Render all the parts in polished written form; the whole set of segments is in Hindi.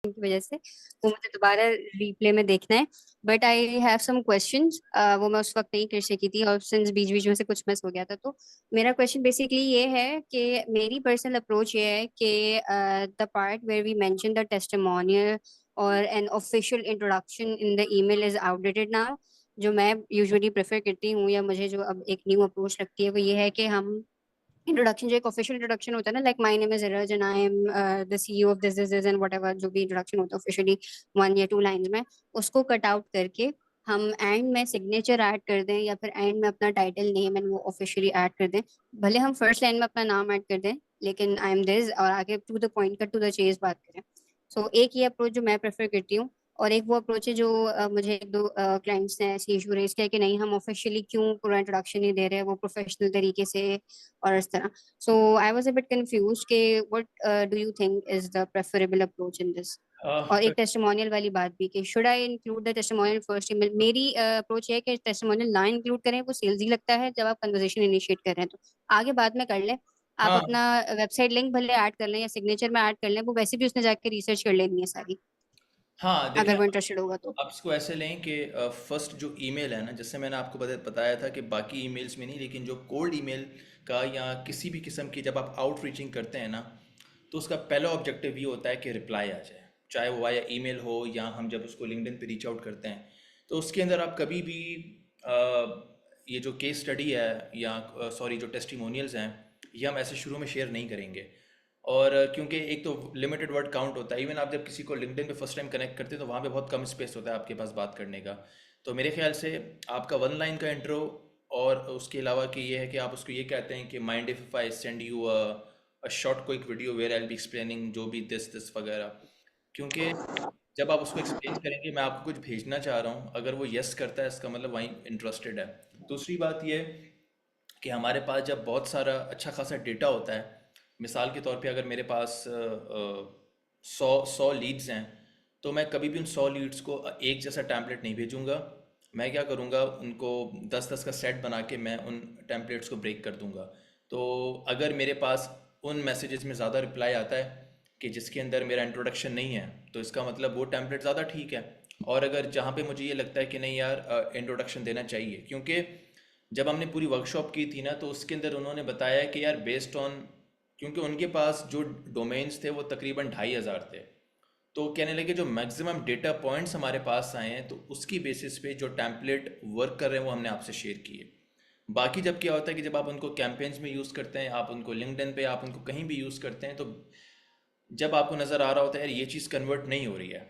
की वजह से वो मुझे दोबारा रिप्ले में देखना है। But I have some questions, वो मैं उस वक्त नहीं कर सकी थी और सिंस बीच बीच में से कुछ मिस हो गया था। तो मेरा क्वेश्चन बेसिकली ये है कि मेरी पर्सनल अप्रोच ये है कि the part where we mention the testimonial और an official introduction in the email is outdated now. जो मैं यूजुअली प्रेफर करती हूँ या मुझे जो अब एक न्यू अप्रोच लगती है वो ये है कि हम इंट्रोडक्शन, जो एक ऑफिशियल इंट्रोडक्शन होता है ना, like my name is Iraj and I am the CEO of this and whatever, जो भी इंट्रोडक्शन होता है ऑफिशियली 1 या 2 लाइंस में, उसको कट आउट करके हम एंड में सिग्नेचर ऐड कर दें या फिर एंड में अपना टाइटल नेम एंड वो ऑफिशियली ऐड कर दें। भले हम फर्स्ट लाइन में अपना नाम ऐड कर दें लेकिन आई एम दिस, और आगे to the point, cut to the chase बात करें। सो एक ये अप्रोच जो मैं प्रेफर करती हूँ, और एक वो अप्रोच है जो मुझे 1-2 क्लाइंट्स ने ऐसे इशू रेज किया कि नहीं हम ऑफिशियली क्यों पूरा इंट्रोडक्शन नहीं दे रहे, वो प्रोफेशनल तरीके से और इस तरह। So I was a bit confused कि what do you think is the preferable approach in this. और एक टेस्टिमोनियल वाली बात भी कि should I include the testimonial first email. मेरी अप्रोच है कि टेस्टिमोनियल ना इंक्लूड करें, वो सेल्स ही लगता है जब आप कन्वर्सेशन इनिशिएट कर रहे हैं तो आगे बाद में कर लें। आप हाँ अपना वेबसाइट लिंक भले ऐड कर लें या सिग्नेचर में ऐड कर लें, वो वैसे भी उसने जाके रिसर्च कर लेनी है सारी, हाँ, देखें अगर वो आप इंटरेस्टेड होगा तो। आप इसको ऐसे लें कि फर्स्ट जो ईमेल है ना, जैसे मैंने आपको बताया था कि बाकी ईमेल्स में नहीं, लेकिन जो कोल्ड ईमेल का या किसी भी किस्म की जब आप आउट रीचिंग करते हैं ना, तो उसका पहला ऑब्जेक्टिव ये होता है कि रिप्लाई आ जाए, चाहे वो वाया ईमेल हो या हम जब उसको लिंक्डइन पे रीच आउट करते हैं। तो उसके अंदर आप कभी भी अ, ये जो केस स्टडी है या सॉरी जो टेस्टिमोनियल्स हैं, ये हम ऐसे शुरू में शेयर नहीं करेंगे। और क्योंकि एक तो लिमिटेड वर्ड काउंट होता है, इवन आप जब किसी को लिंक्डइन पे फर्स्ट टाइम कनेक्ट करते हैं तो वहाँ पे बहुत कम स्पेस होता है आपके पास बात करने का। तो मेरे ख्याल से आपका 1 लाइन का इंट्रो, और उसके अलावा कि ये है कि आप उसको ये कहते हैं कि mind if I send you a short quick video where I be explaining जो भी दिस दिस वगैरह। क्योंकि जब आप उसको एक्सप्लेन करेंगे मैं आपको कुछ भेजना चाह रहा हूँ, अगर वो यस करता है इसका मतलब वहीं इंटरेस्टेड है। दूसरी बात ये कि हमारे पास जब बहुत सारा अच्छा खासा डेटा होता है, मिसाल के तौर पे अगर मेरे पास 100 लीड्स हैं, तो मैं कभी भी उन 100 लीड्स को एक जैसा टैम्पलेट नहीं भेजूंगा। मैं क्या करूंगा, उनको 10-10 का सेट बना के मैं उन टैम्पलेट्स को ब्रेक कर दूंगा। तो अगर मेरे पास उन मैसेजेस में ज़्यादा रिप्लाई आता है कि जिसके अंदर मेरा इंट्रोडक्शन नहीं है, तो इसका मतलब वो टैम्पलेट ज़्यादा ठीक है। और अगर जहाँ पे मुझे ये लगता है कि नहीं यार इंट्रोडक्शन देना चाहिए, क्योंकि जब हमने पूरी वर्कशॉप की थी ना, तो उसके अंदर उन्होंने बताया कि यार बेस्ड ऑन, क्योंकि उनके पास जो डोमेन्स थे वो तकरीबन 2,500 थे। तो कहने लगे जो मैक्सिमम डेटा पॉइंट्स हमारे पास आए हैं, तो उसकी बेसिस पे जो टैम्पलेट वर्क कर रहे हैं वो हमने आपसे शेयर किए। बाकी जब क्या होता है कि जब आप उनको कैंपेन्स में यूज़ करते हैं, आप उनको लिंक्डइन पे, आप उनको कहीं भी यूज़ करते हैं, तो जब आपको नज़र आ रहा होता है यार ये चीज़ कन्वर्ट नहीं हो रही है,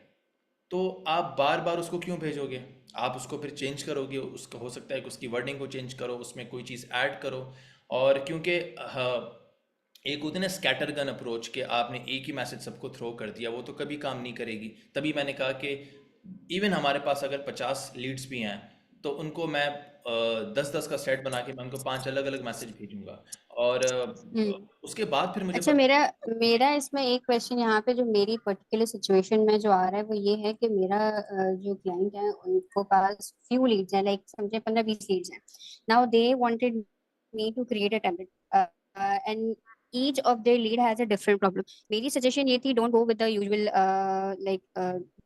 तो आप बार बार उसको क्यों भेजोगे? आप उसको फिर चेंज करोगे, उसका हो सकता है कि उसकी वर्डिंग को चेंज करो, उसमें कोई चीज़ ऐड करो। और क्योंकि एक होती है ना स्कैटर गन अप्रोच, कि आपने एक ही मैसेज सबको थ्रो कर दिया, वो तो कभी काम नहीं करेगी। तभी मैंने कहा कि इवन हमारे पास अगर 50 लीड्स भी हैं, तो उनको मैं 10-10 का सेट बना के मैं उनको 5 अलग अलग मैसेज भेजूंगा। और हम्म। उसके बाद फिर मुझे अच्छा, पता। मेरा मेरा इसमें एक क्वेश्चन यहाँ पे जो मेरी पर्टिकुलर सिचुएशन में जो आ रहा है वो ये है कि मेरा जो क्लाइंट है उनको पास फ्यू लीड्स हैं, लाइक समझे 15-20 लीड्स हैं। Now they wanted me to create a template and each of their lead has a different problem. मेरी सजेशन ये थी, don't go with the usual, like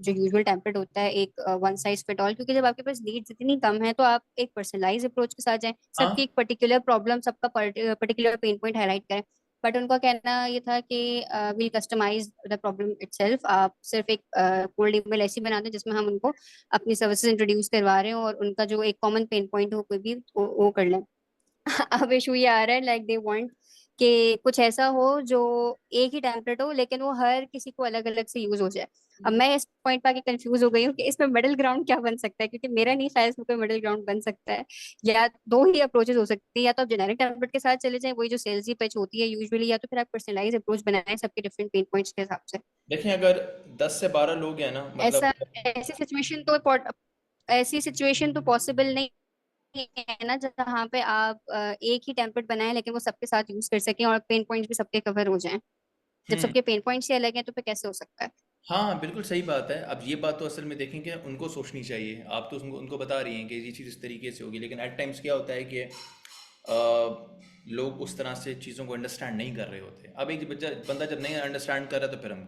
जो यूजुअल टेम्पलेट होता है एक वन साइज फिट ऑल, क्योंकि जब आपके पास लीड्स इतनी कम है तो आप एक पर्सनलाइज अप्रोच के साथ जाएं, सबकी हाँ, एक पर्टिकुलर प्रॉब्लम, सबका पर्टिकुलर पेन पॉइंट हाईलाइट करें। बट उनका कहना ये था कि we customize the problem itself, आप सिर्फ एक कोल्ड ईमेल ऐसी बना दें जिसमें हम उनको अपनी सर्विसेज इंट्रोड्यूस करवा रहे हो और उनका जो एक कॉमन पेन पॉइंट हो कोई भी वो कर लें। अब इशू ये आ रहा है, लाइक दे वांट कि कुछ ऐसा हो जो एक ही टेम्पलेट हो लेकिन वो हर किसी को अलग अलग से यूज हो जाए। अब मैं इस पॉइंट पे आके कंफ्यूज हो गई हूँ कि इसमें मिडिल ग्राउंड क्या बन सकता है, क्योंकि मेरा नहीं ख्याल इसमें कोई मिडिल ग्राउंड बन सकता है। या दो ही अप्रोचेस हो सकती है, या तो आप जेनेरिक टेम्पलेट के साथ चले जाएं, वही जो सेल्स पिच होती है यूजुअली, या तो फिर आप पर्सनलाइज अप्रोच बनाएं सबके डिफरेंट पेन पॉइंट्स के हिसाब से। देखें अगर 10 से 12 लोग हैं ना, ऐसा मतलब ऐसी सिचुएशन तो ऐसी सिचुएशन तो पॉसिबल नहीं है ना जहाँ पे आप एक ही टेम्पलेट बनाएं लेकिन वो सबके साथ यूज कर सकें और पेन पॉइंट्स भी सबके कवर हो जाएं। जब हम्म। सबके पेन पॉइंट्स ही अलग हैं तो फिर कैसे हो सकता है। हाँ बिल्कुल सही बात है। अब ये बात तो असल में देखेंगे उनको सोचनी चाहिए। आप तो उनको बता रही हैं कि ये चीज़ इस तरीके से होगी, लेकिन एट टाइम्स क्या होता है कि लोग उस तरह से चीज़ों को अंडरस्टैंड नहीं कर रहे होते। अब एक बंदा जब नहीं अंडरस्टैंड कर रहा तो फिर हम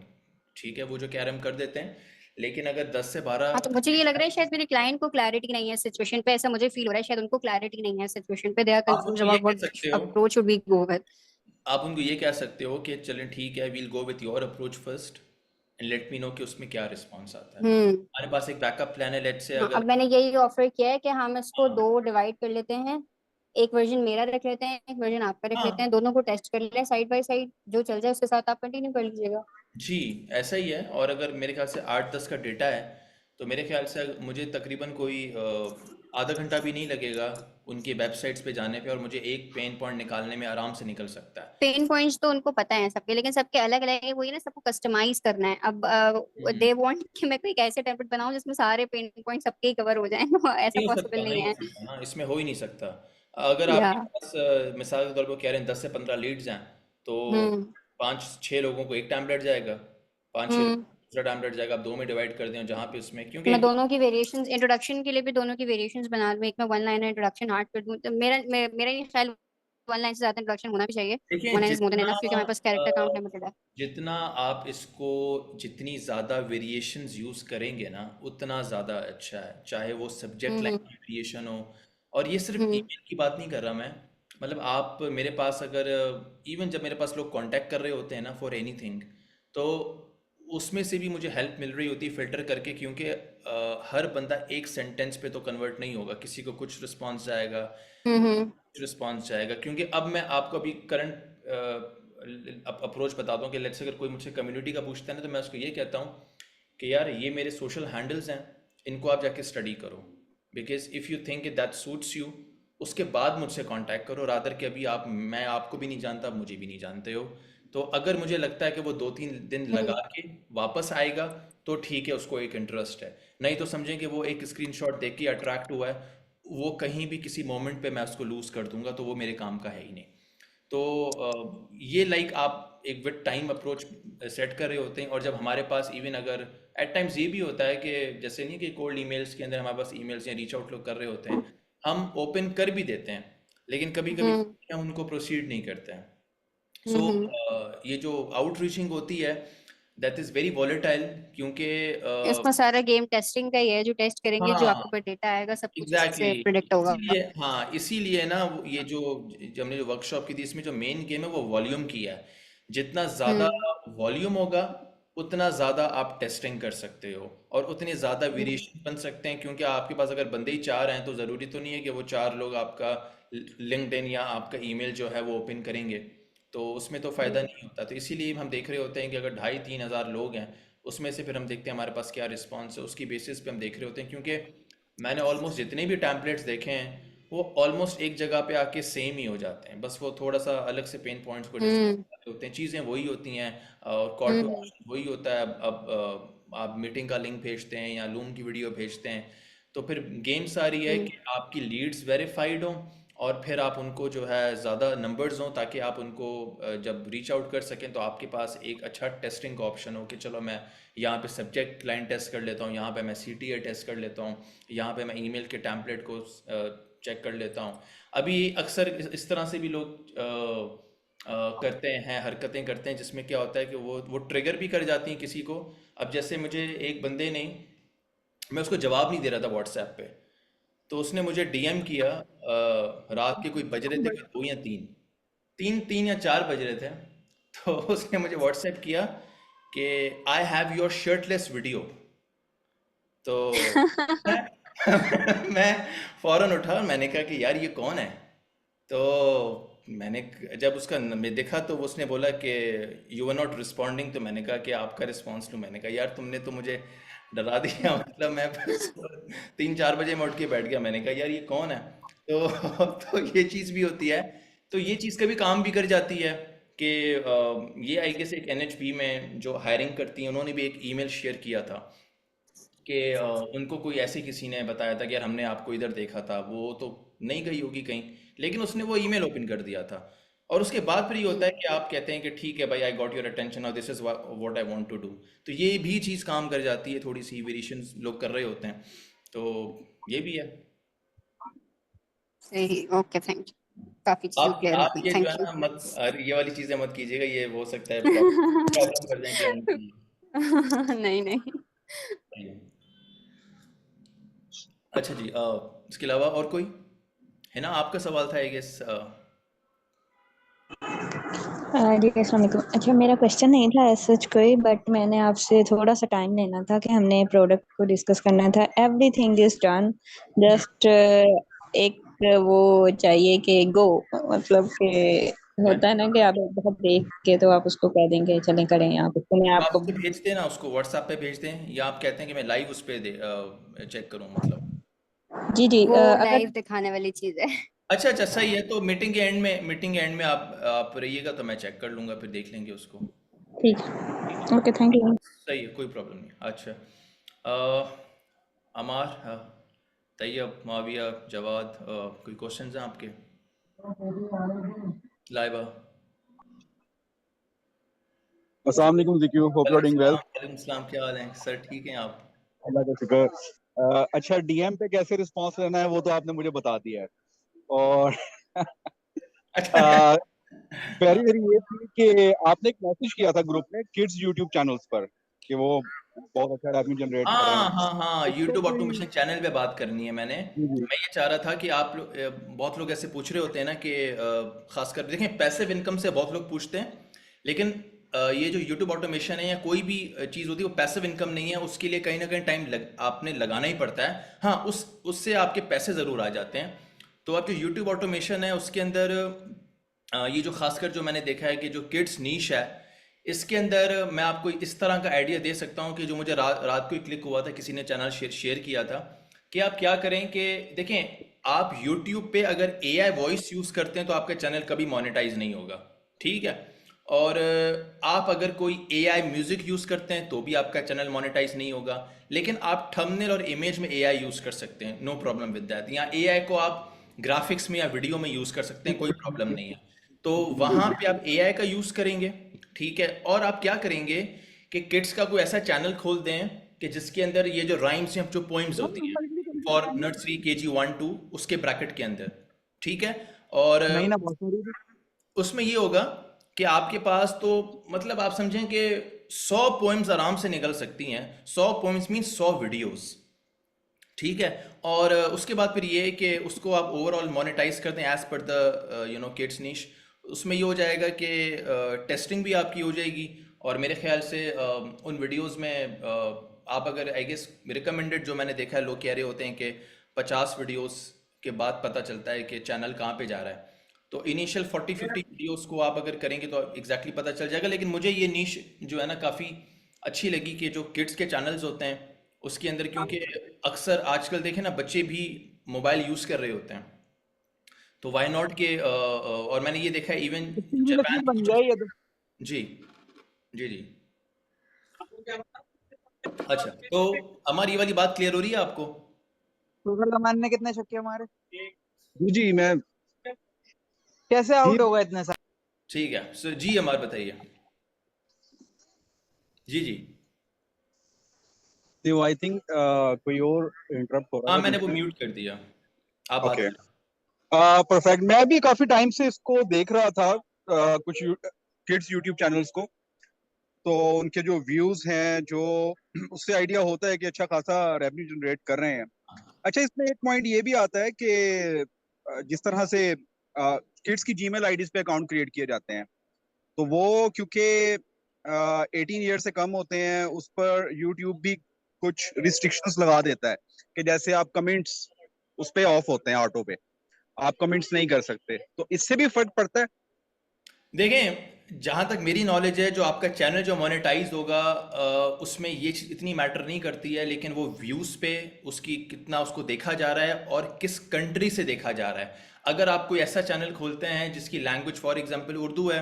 ठीक है, वो जो कह रहे हैं हम कर देते हैं, लेकिन अगर 10 से 12। हाँ, तो मुझे ये लग रहा है शायद मेरे क्लाइंट को क्लैरिटी नहीं है सिचुएशन पे, ऐसा मुझे फील हो रहा है, शायद उनको क्लैरिटी नहीं है सिचुएशन पे, दे आर आप कंफ्यूज उनको ये अबाउट कह व्हाट सकते हो, approach should we go with. आप उनको ये कह सकते हो कि चलें ठीक है, we'll go with your approach first and let me know कि उसमें क्या रिस्पॉन्स आता है। हम्म। हमारे पास एक बैकअप प्लान है, लेट से हाँ, अब अगर। मैंने यही ऑफर किया है कि हम इसको हाँ, दो डिवाइड कर लेते हैं, एक वर्जन मेरा रख लेते हैं, एक वर्जन आपका रख लेते हाँ, हैं, दोनों को टेस्ट कर लें साइड बाय साइड, जो चल जाए उसके साथ आप कंटिन्यू कर लीजिएगा। जी, ऐसा ही है। और अगर मेरे ख्याल से 8-10 का डेटा है, तो मेरे ख्याल से मुझे तकरीबन कोई आधा घंटा भी नहीं लगेगा उनकी वेबसाइट्स पे जाने पे, और मुझे एक पेन पॉइंट निकालने में आराम से निकल सकता है। पेन पॉइंट्स तो उनको पता है सबके, लेकिन सबके अलग अलग है, वही ना, सबको कस्टमाइज करना है। अब हम्म। दे वांट कि मैं कोई एक ऐसे टेम्पलेट बनाऊं जिसमें सारे पेन पॉइंट सबके ही कवर हो जाएं ऐसा नहीं हो सकता, पॉसिबल नहीं नहीं हो है। सकता ना, इसमें हो ही नहीं सकता। अगर या। आपके पास मिसाल के तौर पर कह रहे हैं 10 से 15 लीड्स हैं, तो हम्म। 5-6 लोगों को एक टैम्पलेट जाएगा, 5-6 लोगों हम्म। को दूसरा टैम्पलेट जाएगा। आप दो में डिवाइड कर दें, जहाँ पे उसमें क्योंकि मैं दोनों की वेरिएशंस, इंट्रोडक्शन के लिए भी दोनों की वेरिएशंस बना दूं, एक में वन लाइन इंट्रोडक्शन ऐड कर दूं, तो मेरा ये ख्याल, वन लाइन से ज्यादा इंट्रोडक्शन होना भी चाहिए। देखिए, one line is more than enough, क्योंकि हमारे पास कैरेक्टर काउंट लिमिटेड है। जितना आप इसको, जितनी ज़्यादा वेरिएशंस यूज़ करेंगे ना, उतना ज़्यादा अच्छा है, चाहे वो सब्जेक्ट लाइन हम्म। की वेरिएशन हो। और ये सिर्फ हम्म। ईमेल की बात नहीं कर रहा मैं, मतलब आप मेरे पास अगर, इवन जब मेरे पास लोग कांटेक्ट कर रहे होते हैं ना फॉर एनीथिंग, तो उसमें से भी मुझे हेल्प मिल रही होती है फिल्टर करके, क्योंकि हर बंदा एक सेंटेंस पे तो कन्वर्ट नहीं होगा, किसी को कुछ रिस्पॉन्स जाएगा, हम्म। रिस्पॉन्स जाएगा। क्योंकि अब मैं आपको अभी करंट अप्रोच बताता हूँ कि लेट्स अगर कोई मुझसे कम्युनिटी का पूछता है ना, तो मैं उसको ये कहता हूँ कि यार ये मेरे सोशल हैंडल्स हैं, इनको आप जाके स्टडी करो, because if you think that suits you, उसके बाद मुझसे कांटेक्ट करो, रादर कि अभी आप, मैं आपको भी नहीं जानता, आप मुझे भी नहीं जानते हो। तो अगर मुझे लगता है कि वो 2-3 दिन हम्म। लगा के वापस आएगा, तो ठीक है, उसको एक इंटरेस्ट है। नहीं तो समझें कि वो एक स्क्रीनशॉट देख के अट्रैक्ट हुआ है, वो कहीं भी किसी मोमेंट पे मैं उसको लूज़ कर दूंगा, तो वो मेरे काम का है ही नहीं। तो ये लाइक आप एक विद टाइम अप्रोच सेट कर रहे होते हैं। और जब हमारे पास इवन अगर एट टाइम्स ये भी होता है कि जैसे नहीं कि कोल्ड ईमेल्स के अंदर हमारे पास ईमेल्स या रीच आउट लोग कर रहे होते हैं, हम ओपन कर भी देते हैं, लेकिन कभी कभी हम्म। हम उनको प्रोसीड नहीं करते हैं। सो हम्म। ये जो आउटरीचिंग होती है, दैट इज़ वेरी वॉलेटाइल, क्योंकि इसमें सारा गेम टेस्टिंग का ही है, जो टेस्ट करेंगे, जो हाँ, आपके पास डेटा आएगा, सब कुछ एग्जैक्टली उससे exactly. प्रिडिक्ट होगा। इसीलिए, हाँ, इसीलिए ना ये जो हमने जो वर्कशॉप की थी, इसमें जो मेन गेम है वो वॉल्यूम की है। जितना ज़्यादा हम्म। वॉल्यूम होगा, उतना ज़्यादा आप टेस्टिंग कर सकते हो, और उतने ज़्यादा हम्म। वेरिएशन बन सकते हैं। क्योंकि आपके पास अगर बंदे ही 4 हैं, तो ज़रूरी तो नहीं है कि वो 4 लोग आपका लिंक्डइन या आपका ईमेल जो है वो ओपन करेंगे, तो उसमें तो फ़ायदा हम्म। नहीं होता। तो इसीलिए हम देख रहे होते हैं कि अगर 2,500-3,000 लोग हैं, उसमें से फिर हम देखते हैं हमारे पास क्या रिस्पॉन्स है, उसकी बेसिस पे हम देख रहे होते हैं। क्योंकि मैंने ऑलमोस्ट जितने भी टैम्पलेट्स देखे हैं, वो ऑलमोस्ट एक जगह पे आके सेम ही हो जाते हैं, बस वो थोड़ा सा अलग से पेन पॉइंट्स को हम्म। डिस्कस होते हैं, चीज़ें वही होती हैं, और कॉल टू हम्म। एक्शन वही होता है। अब आप मीटिंग का लिंक भेजते हैं या लूम की वीडियो भेजते हैं, तो फिर गेम सारी है हम्म। कि आपकी लीड्स वेरीफाइड हों, और फिर आप उनको जो है ज़्यादा नंबर्स हों, ताकि आप उनको जब रीच आउट कर सकें, तो आपके पास एक अच्छा टेस्टिंग का ऑप्शन हो कि चलो मैं यहाँ पे सब्जेक्ट लाइन टेस्ट कर लेता हूँ, यहाँ पे मैं सीटीए टेस्ट कर लेता हूँ, यहाँ पे मैं ईमेल के टेम्पलेट को चेक कर लेता हूँ। अभी अक्सर इस तरह से भी लोग करते हैं, हरकतें करते हैं, जिसमें क्या होता है कि वो ट्रिगर भी कर जाती हैं किसी को। अब जैसे मुझे एक बंदे ने, मैं उसको जवाब नहीं दे रहा था व्हाट्सएप पे, तो उसने मुझे डीएम किया, रात के कोई बज रहे थे कोई 2 या 3, 3 या 4 बज रहे थे। तो उसने मुझे व्हाट्सएप किया कि I have your shirtless video. तो मैं मैं फौरन उठा और मैंने कहा कि यार ये कौन है। तो मैंने जब उसका मैं देखा, तो उसने बोला कि यू आर नॉट रिस्पॉन्डिंग। तो मैंने कहा कि आपका रिस्पॉन्स लूँ। मैंने कहा यार तुमने तो मुझे डरा दिया मतलब मैं बस 3-4 बजे में उठ के बैठ गया। मैंने कहा यार ये कौन है। तो तो ये चीज़ भी होती है। तो ये चीज़ कभी काम भी कर जाती है कि ये आई गेस एक एनएचपी में जो हायरिंग करती है, उन्होंने भी एक ईमेल शेयर किया था कि उनको कोई ऐसे किसी ने बताया था कि यार हमने आपको इधर देखा था, वो तो नहीं गई होगी कहीं, लेकिन उसने वो ईमेल ओपन कर दिया था। और उसके बाद फिर ये होता है कि आप कहते हैं कि ठीक है भाई, आई गॉट योर अटेंशन और this is what I want to do. तो ये भी चीज़ काम कर जाती है, थोड़ी सी वेरिएशंस लोग कर रहे होते हैं, तो ये भी है। सही, ओके, थैंक यू, काफी चीजें क्लियर हो आप गई, ये जो है थैंक यू। ना, मत, अरे ये वाली चीज़ें मत कीजिएगा, ये हो सकता है प्रॉब्लम कर जाए क्लाइंट की। नहीं नहीं। सही है। अच्छा जी, इसके अलावा और कोई है ना? आपका सवाल था आई गेस। जी अस्सलाम वालेकुम। अच्छा, मेरा क्वेश्चन नहीं था एज सच कोई, बट मैंने आपसे थोड़ा सा टाइम लेना था कि हमने प्रोडक्ट को डिस्कस करना था। एवरीथिंग इज डन, जस्ट एक वो चाहिए कि गो, मतलब कि होता है ना कि आप एक दफा देख के तो आप उसको कह देंगे चलें करें, आप उसको मैं तो आप आपको। उसे भेज दें ना, उसको व्हाट्सएप पे भेज दें, या आप कहते हैं कि मैं लाइव उस पे दे चेक करूं मतलब। जी जी, वो अगर लाइव दिखाने वाली चीज है। अच्छा अच्छा, सही है। तो मीटिंग के एंड में आप रहिएगा तो मैं चेक कर लूंगा, फिर देख लेंगे उसको। ठीक, ओके, थैंक यू। सही है, कोई प्रॉब्लम नहीं। अच्छा, अमार, तैयब, माविया, जवाद, कोई क्वेश्चंस हैं आपके? लाइबा। अस्सलाम वालेकुम ज़िक्यू, होप यू आर वालेकुम डूइंग सलाम, वेल। वालेकुम सलाम, क्या हाल है सर? ठीक हैं आप? अल्लाह का शुक्र। अच्छा, डीएम पे कैसे रिस्पांस लेना है वो तो आपने मुझे बता दिया है। और अच्छा। पहली मेरी ये थी कि आपने एक मैसेज किया था ग्रुप में किड्स यूट्यूब चैनल्स पर कि वो बहुत अच्छा रेवेन्यू जनरेट कर रहे हाँ हैं। हाँ हाँ, उसका यूट्यूब कोई। ऑटोमेशन चैनल पे बात करनी है मैंने। जी तो जी। मैं ये चाह रहा था कि आप लोग, बहुत लोग ऐसे पूछ रहे होते हैं ना कि खासकर देखें, पैसिव इनकम से बहुत लोग पूछते हैं, लेकिन ये जो यूट्यूब ऑटोमेशन है या कोई भी चीज़ होती है वो पैसिव इनकम नहीं है, उसके लिए कहीं ना कहीं आपने लगाना ही पड़ता है। हाँ, उससे आपके पैसे ज़रूर आ जाते हैं। तो आप जो यूट्यूब ऑटोमेशन है उसके अंदर ये जो खासकर जो मैंने देखा है कि जो किड्स नीश है, इसके अंदर मैं आपको इस तरह का आइडिया दे सकता हूँ कि जो मुझे रात रात को ही क्लिक हुआ था, किसी ने चैनल शेयर किया था, कि आप क्या करें कि देखें, आप YouTube पे अगर AI वॉइस यूज़ करते हैं तो आपका चैनल कभी मोनेटाइज नहीं होगा, ठीक है? और आप अगर कोई AI म्यूजिक यूज़ करते हैं तो भी आपका चैनल मोनेटाइज नहीं होगा। लेकिन आप थंबनेल और इमेज में AI यूज़ कर सकते हैं, नो प्रॉब्लम विद दैट। या AI को आप ग्राफिक्स में या वीडियो में यूज़ कर सकते हैं, कोई प्रॉब्लम नहीं है। तो वहाँ पे आप AI का यूज़ करेंगे, ठीक है? और आप क्या करेंगे कि किड्स का कोई ऐसा चैनल खोल दें कि जिसके अंदर ये जो राइम्स या जो पोइम्स होती हैं, फॉर नर्सरी KG 1 2, उसके ब्रैकेट के अंदर, ठीक है? और नहीं ना, बहुत सारी। उसमें ये होगा कि आपके पास तो मतलब आप समझें कि 100 पोइम्स आराम से निकल सकती हैं। 100 पोइम्स मीन 100 वीडियोस, ठीक है? और उसके बाद फिर ये है कि उसको आप ओवरऑल मोनेटाइज करते हैं एज पर द किड्स निश। उसमें ये हो जाएगा कि टेस्टिंग भी आपकी हो जाएगी, और मेरे ख्याल से उन वीडियोस में आप अगर आई गेस रिकमेंडेड, जो मैंने देखा है लोग कह रहे होते हैं कि 50 वीडियोस के बाद पता चलता है कि चैनल कहाँ पे जा रहा है। तो इनिशियल 40-50 वीडियोस को आप अगर करेंगे तो एग्जैक्टली पता चल जाएगा। लेकिन मुझे ये नीश जो है ना काफ़ी अच्छी लगी कि जो किड्स के चैनल्स होते हैं उसके अंदर, क्योंकि अक्सर आजकल देखें ना बच्चे भी मोबाइल यूज़ कर रहे होते हैं, तो वाई नॉट के और मैंने ये देखा है इवन जापान के बन कुछ। जाए ये तो। जी जी जी। अच्छा, तो हमारी ये वाली बात क्लियर हो रही है आपको? सुगर कमान ने कितने छक्के मारे? जी जी, मैं। कैसे जी आउट होगा इतने सारे? ठीक है, सो जी हमारे बताइए। जी जी। आई थिंक कोई और इंटरप्ट हो रहा हाँ, था मैंने बीच वो में। म्यूट कर दिया, आप बात ओके। करें। परफेक्ट। मैं भी काफी टाइम से इसको देख रहा था, कुछ किड्स यूट्यूब चैनल्स को। तो उनके जो व्यूज हैं, जो उससे आइडिया होता है कि अच्छा खासा रेवेन्यू जनरेट कर रहे हैं। अच्छा, इसमें एक पॉइंट ये भी आता है कि जिस तरह से किड्स की जीमेल आईडीज पे अकाउंट क्रिएट किए जाते हैं, तो वो क्योंकि 18 ईयर से कम होते हैं, उस पर यूट्यूब भी कुछ रिस्ट्रिक्शंस लगा देता है कि जैसे आप कमेंट्स उस पे ऑफ होते हैं, ऑटो पे आप कमेंट्स नहीं कर सकते, तो इससे भी फर्क पड़ता है। देखें, जहाँ तक मेरी नॉलेज है, जो आपका चैनल जो मोनेटाइज होगा उसमें ये चीज़ इतनी मैटर नहीं करती है, लेकिन वो व्यूज़ पे उसकी कितना उसको देखा जा रहा है और किस कंट्री से देखा जा रहा है। अगर आप कोई ऐसा चैनल खोलते हैं जिसकी लैंग्वेज फॉर एग्जांपल उर्दू है,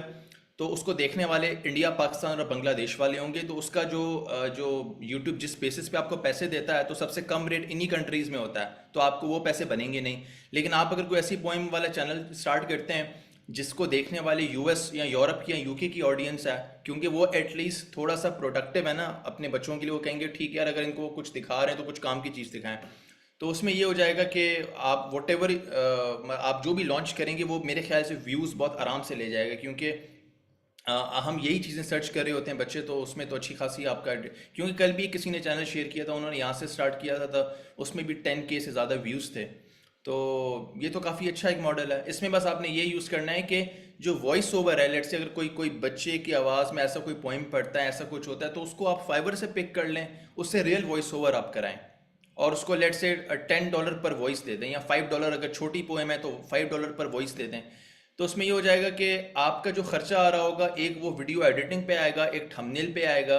तो उसको देखने वाले इंडिया, पाकिस्तान और बांग्लादेश वाले होंगे, तो उसका जो यूट्यूब जिस बेसिस पे आपको पैसे देता है, तो सबसे कम रेट इन्हीं कंट्रीज़ में होता है, तो आपको वो पैसे बनेंगे नहीं। लेकिन आप अगर कोई ऐसी पोइम वाला चैनल स्टार्ट करते हैं जिसको देखने वाले यूएस या यूरोप की या यूके की ऑडियंस है, क्योंकि वो एटलीस्ट थोड़ा सा प्रोडक्टिव है ना अपने बच्चों के लिए, वो कहेंगे ठीक है यार, अगर इनको कुछ दिखा रहे हैं तो कुछ काम की चीज़ दिखाएं। तो उसमें ये हो जाएगा कि आप वट एवर आप जो भी लॉन्च करेंगे वो मेरे ख्याल से व्यूज़ बहुत आराम से ले जाएगा, क्योंकि हम यही चीज़ें सर्च कर रहे होते हैं बच्चे, तो उसमें तो अच्छी खासी आपका, क्योंकि कल भी किसी ने चैनल शेयर किया था, उन्होंने यहाँ से स्टार्ट किया था, उसमें भी 10K से ज़्यादा व्यूज़ थे। तो ये तो काफ़ी अच्छा एक मॉडल है। इसमें बस आपने ये यूज़ करना है कि जो वॉइस ओवर है, लेट से अगर कोई कोई बच्चे की आवाज़ में ऐसा कोई पोइम पढ़ता है, ऐसा कुछ होता है, तो उसको आप फाइवर से पिक कर लें, उससे रियल वॉइस ओवर आप कराएं, और उसको लेट से $10 पर वॉइस दे दें, या $5, अगर छोटी पोएम है तो $5 पर वॉइस दे दें। तो उसमें ये हो जाएगा कि आपका जो खर्चा आ रहा होगा, एक वो वीडियो एडिटिंग पे आएगा, एक थंबनेल पे आएगा,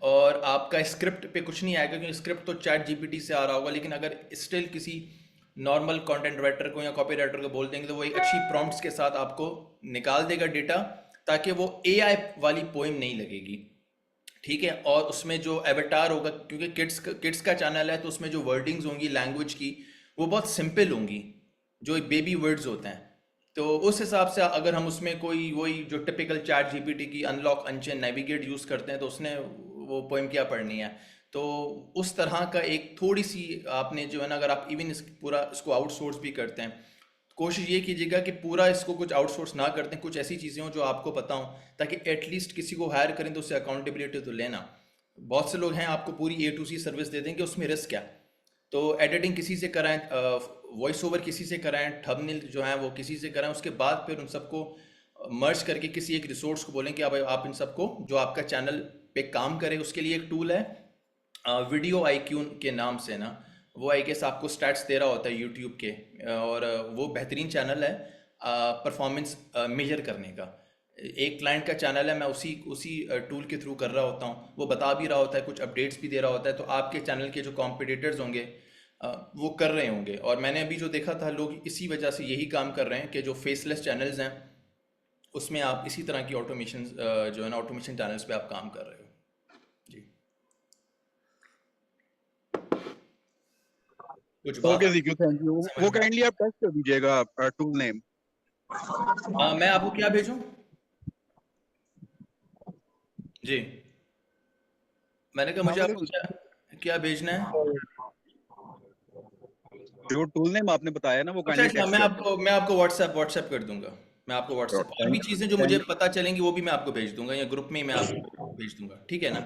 और आपका स्क्रिप्ट पे कुछ नहीं आएगा, क्योंकि स्क्रिप्ट तो चैट जीपीटी से आ रहा होगा। लेकिन अगर स्टिल किसी नॉर्मल कंटेंट राइटर को या कॉपी राइटर को बोल देंगे, तो वो एक अच्छी प्रॉम्प्ट्स के साथ आपको निकाल देगा डेटा, ताकि वो एआई वाली पोएम नहीं लगेगी। ठीक है। और उसमें जो एवेटार होगा, क्योंकि किड्स का चैनल है, तो उसमें जो वर्डिंग्स होंगी लैंग्वेज की, वो बहुत सिंपल होंगी, जो बेबी वर्ड्स होते हैं। तो उस हिसाब से अगर हम उसमें कोई वही जो टिपिकल चैट जीपीटी की अनलॉक अनचेन नेविगेट यूज़ करते हैं, तो उसने वो पोइम क्या पढ़नी है, तो उस तरह का एक थोड़ी सी आपने जो है ना, अगर आप इवन पूरा इसको आउटसोर्स भी करते हैं, कोशिश ये कीजिएगा कि पूरा इसको कुछ आउटसोर्स ना करते हैं, कुछ ऐसी चीज़ें हों जो आपको पता हों, ताकि एटलीस्ट किसी को हायर करें तो उससे अकाउंटेबिलिटी तो लेना। बहुत से लोग हैं आपको पूरी A to C सर्विस दे देंगे, उसमें रिस्क है। तो एडिटिंग किसी से कराएं, वॉइस ओवर किसी से कराएं, थंबनेल जो है वो किसी से कराएं, उसके बाद फिर उन सबको मर्ज करके किसी एक रिसोर्स को बोलें कि आप इन सबको जो आपका चैनल पे काम करे। उसके लिए एक टूल है वीडियो IQ के नाम से ना, वो आई गेस आपको स्टैट्स दे रहा होता है यूट्यूब के, और वो बेहतरीन चैनल है परफॉर्मेंस मेजर करने का। एक क्लाइंट का चैनल है, मैं उसी उसी टूल के थ्रू कर रहा होता हूँ, वो बता भी रहा होता है, कुछ अपडेट्स भी दे रहा होता है, तो आपके चैनल के जो कॉम्पिटिटर्स होंगे वो कर रहे होंगे। और मैंने अभी जो देखा था, लोग इसी वजह से यही काम कर रहे हैं कि जो फेसलेस चैनल्स हैं, उसमें आप इसी तरह की ऑटोमेशन जो है ना, ऑटोमेशन चैनल्स पे आप काम कर रहे हो जी। कुछ बात ओके जीक्यू, थैंक यू। समझ वो में काइंडली आप टेस्ट कर दीजिएगा टूल नेम। मैं आपको क्या भेजूं जी? मैंने कहा मुझे आपको क्या क्या भेजना है? जो टूल नेम आपने बताया ना, वो अच्छा काइंडली अच्छा, टेक्स्ट कर दें। मैं आपको व्हाट्सएप कर दूंगा। मैं आपको व्हाट्सएप और भी चीज़ें जो मुझे पता चलेंगी वो भी मैं आपको भेज दूंगा, या ग्रुप में ही मैं आपको भेज दूंगा, ठीक है ना?